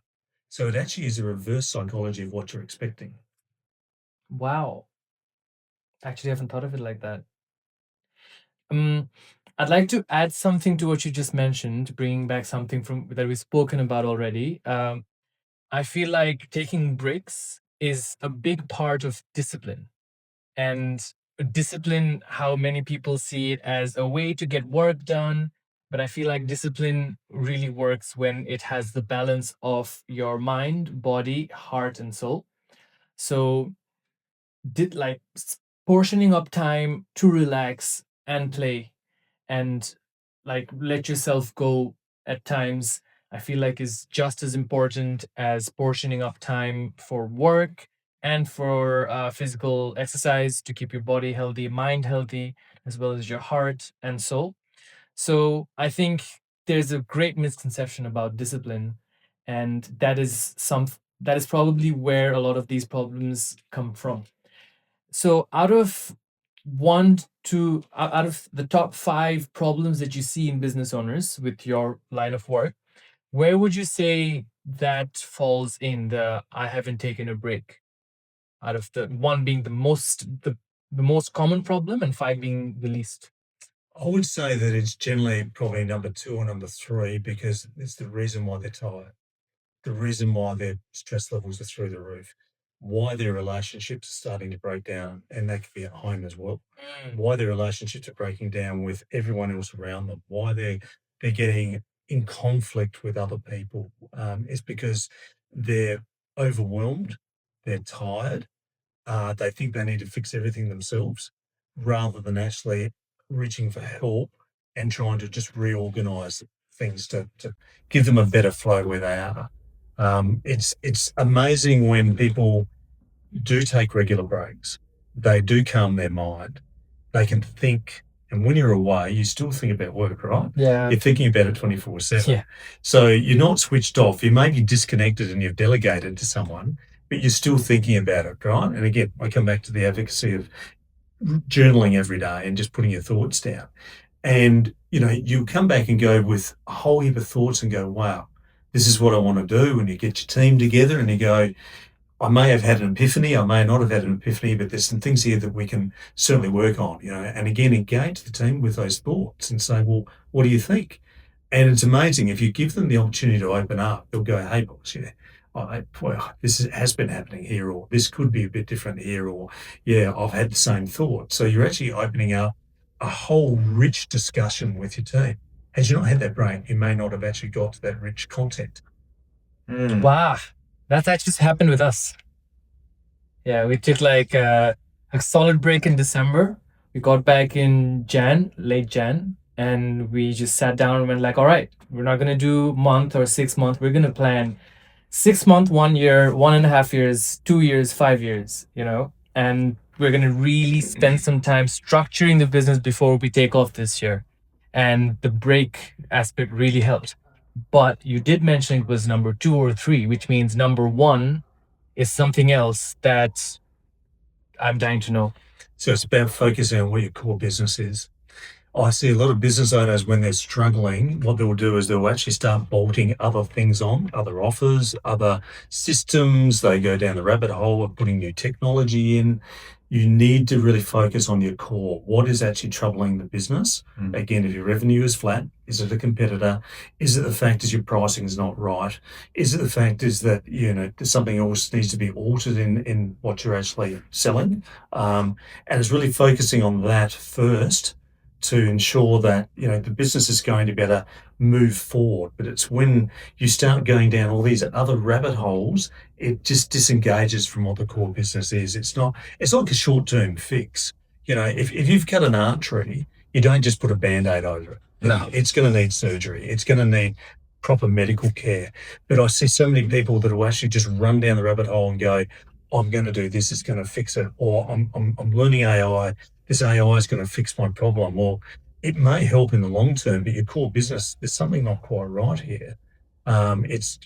So it actually is a reverse psychology of what you're expecting. Wow. Actually, I haven't thought of it like that. I'd like to add something to what you just mentioned, bringing back something from that we've spoken about already. I feel like taking breaks is a big part of discipline. And discipline, how many people see it as a way to get work done. But I feel like discipline really works when it has the balance of your mind, body, heart, and soul. So, portioning up time to relax and play and let yourself go at times, I feel like is just as important as portioning up time for work and for physical exercise to keep your body healthy, mind healthy, as well as your heart and soul. So I think there's a great misconception about discipline, and that is probably where a lot of these problems come from. So out of the top 5 problems that you see in business owners with your line of work, where would you say that falls in the I haven't taken a break? Out of the one being the most common problem and 5 being the least. I would say that it's generally probably number 2 or number 3 because it's the reason why they're tired, the reason why their stress levels are through the roof, why their relationships are starting to break down, and that could be at home as well. Why their relationships are breaking down with everyone else around them, why they're getting in conflict with other people, is because they're overwhelmed, they're tired, they think they need to fix everything themselves rather than actually reaching for help and trying to just reorganize things to give them a better flow where they are. It's amazing when people do take regular breaks. They do calm their mind. They can think, and when you're away, you still think about work, right? Yeah. You're thinking about it 24/7. Yeah. So you're not switched off. You may be disconnected and you've delegated to someone, but you're still thinking about it, right? And again, I come back to the advocacy of journaling every day and just putting your thoughts down. And, you come back and go with a whole heap of thoughts and go, wow, this is what I want to do. And you get your team together and you go, I may have had an epiphany, I may not have had an epiphany, but there's some things here that we can certainly work on, and again, engage the team with those thoughts and say, well, what do you think? And it's amazing if you give them the opportunity to open up, they'll go, hey, boss, this has been happening here, or this could be a bit different here, or yeah, I've had the same thought. So you're actually opening up a whole rich discussion with your team. Had you not had that brain, you may not have actually got to that rich content. Wow. That's actually happened with us. Yeah, we took a solid break in December. We got back in late Jan, and we just sat down and went all right, we're not going to do month or 6 months. We're going to plan 6 month, 1 year, 1.5 years, 2 years, 5 years, and we're going to really spend some time structuring the business before we take off this year. And the break aspect really helped. but you did mention it was number 2 or 3, which means number 1 is something else that I'm dying to know. So it's about focusing on what your core business is. I see a lot of business owners when they're struggling, what they'll do is they'll actually start bolting other things on, other offers, other systems. They go down the rabbit hole of putting new technology in. You need to really focus on your core. What is actually troubling the business? Again, if your revenue is flat, is it a competitor? Is it the fact is your pricing is not right? Is it the fact is that, something else needs to be altered in what you're actually selling? And it's really focusing on that first to ensure that the business is going to better move forward. But it's when you start going down all these other rabbit holes, it just disengages from what the core business is. It's like a short-term fix. If you've cut an artery, you don't just put a Band-Aid over it. No. It's going to need surgery. It's going to need proper medical care. But I see so many people that will actually just run down the rabbit hole and go, I'm going to do this, it's going to fix it, or I'm learning AI. This AI is going to fix my problem. Well, it may help in the long term, but your core business, there's something not quite right here. It's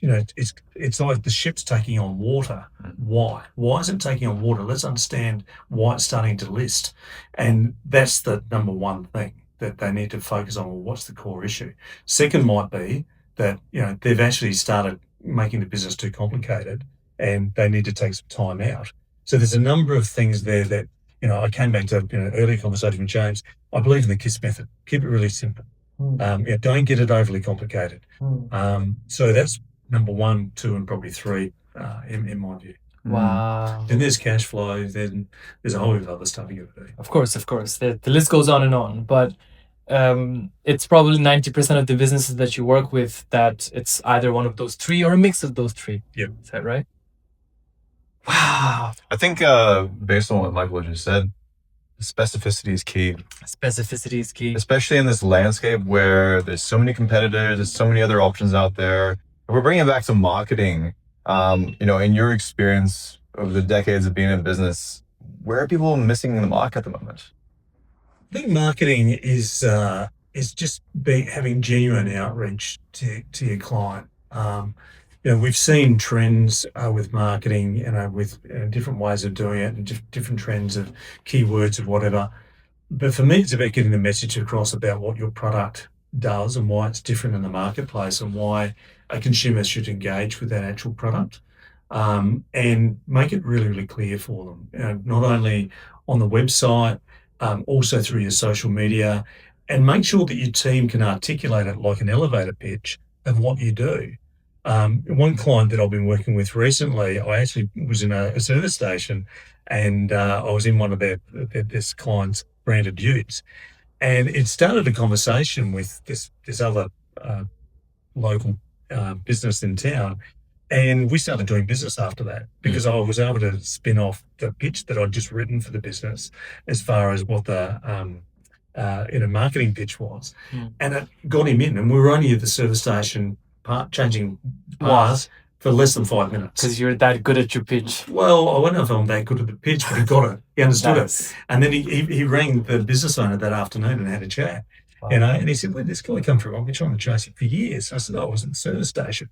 like the ship's taking on water. Why? Why is it taking on water? Let's understand why it's starting to list. And that's the number one thing that they need to focus on. Well, what's the core issue? Second might be that, they've actually started making the business too complicated and they need to take some time out. So there's a number of things there that, I came back to earlier conversation with James. I believe in the KISS method. Keep it really simple. Don't get it overly complicated. So that's number 1, 2, and probably 3 in my view. Wow. Then there's cash flow. Then there's a whole lot of other stuff you got to do. Of course. The list goes on and on. But it's probably 90% of the businesses that you work with that it's either one of those 3 or a mix of those 3. Yep. Is that right? Wow. I think based on what Michael just said, specificity is key. Specificity is key. Especially in this landscape where there's so many competitors, there's so many other options out there. If we're bringing it back to marketing, in your experience over the decades of being in business, where are people missing the mark at the moment? I think marketing is just having genuine outreach to your client. We've seen trends with marketing, with different ways of doing it and different trends of keywords of whatever. But for me, it's about getting the message across about what your product does and why it's different in the marketplace and why a consumer should engage with that actual product, and make it really, really clear for them, not only on the website, also through your social media, and make sure that your team can articulate it like an elevator pitch of what you do. One client that I've been working with recently, I actually was in a service station and I was in one of this client's branded utes, and it started a conversation with this other local business in town, and we started doing business after that because I was able to spin off the pitch that I'd just written for the business as far as what the marketing pitch was, and it got him in, and we were only at the service station changing parts for less than 5 minutes. Because you're that good at your pitch. Well, I don't know if I'm that good at the pitch, but he got it. He understood it. And then he rang the business owner that afternoon and had a chat. Wow. And he said, where'd this guy come from? I've been trying to chase him for years. I said, I was at the service station.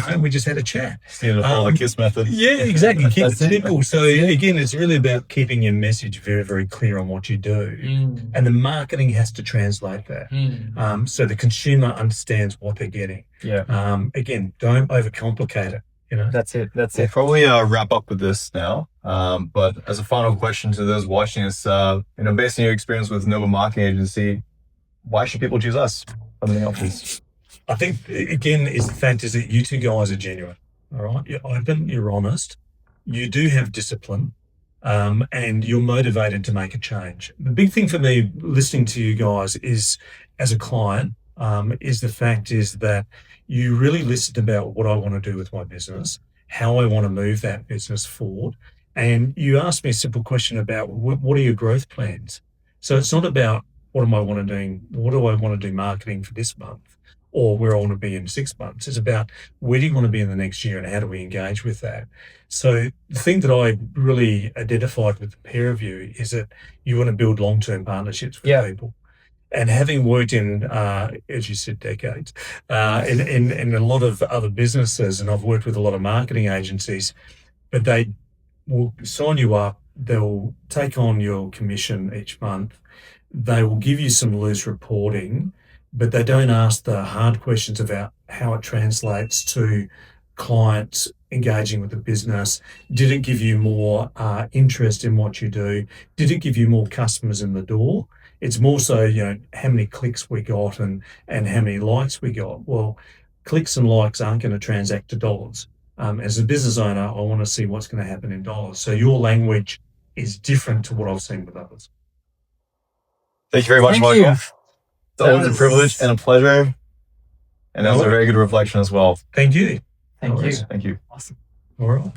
And we just had a chat. Follow the KISS method. Yeah, exactly. Keep it simple. So again, it's really about keeping your message very, very clear on what you do. And the marketing has to translate that. So the consumer understands what they're getting. Yeah. Again, don't overcomplicate it. That's it. We'll probably wrap up with this now. But as a final question to those watching us, based on your experience with Nova Marketing Agency, why should people choose us other than options? I think, again, is the fact is that you two guys are genuine. All right. You're open, you're honest, you do have discipline, and you're motivated to make a change. The big thing for me listening to you guys is, as a client, is the fact is that you really listen about what I want to do with my business, how I want to move that business forward. And you ask me a simple question about what are your growth plans? So it's not about what do I want to do marketing for this month or where I want to be in 6 months. It's about where do you want to be in the next year and how do we engage with that? So the thing that I really identified with the pair of you is that you want to build long-term partnerships with people. And having worked in, as you said, decades, in a lot of other businesses, and I've worked with a lot of marketing agencies, but they will sign you up. They'll take on your commission each month. They will give you some loose reporting, but they don't ask the hard questions about how it translates to clients engaging with the business. Did it give you more interest in what you do? Did it give you more customers in the door? It's more so, how many clicks we got and how many likes we got. Well, clicks and likes aren't going to transact to dollars. As a business owner, I want to see what's going to happen in dollars. So your language is different to what I've seen with others. Thank you very much, Thank Michael. you. It's always a privilege and a pleasure. And that was a very good reflection as well. Thank you. Thank you. Thank you. Awesome. All right.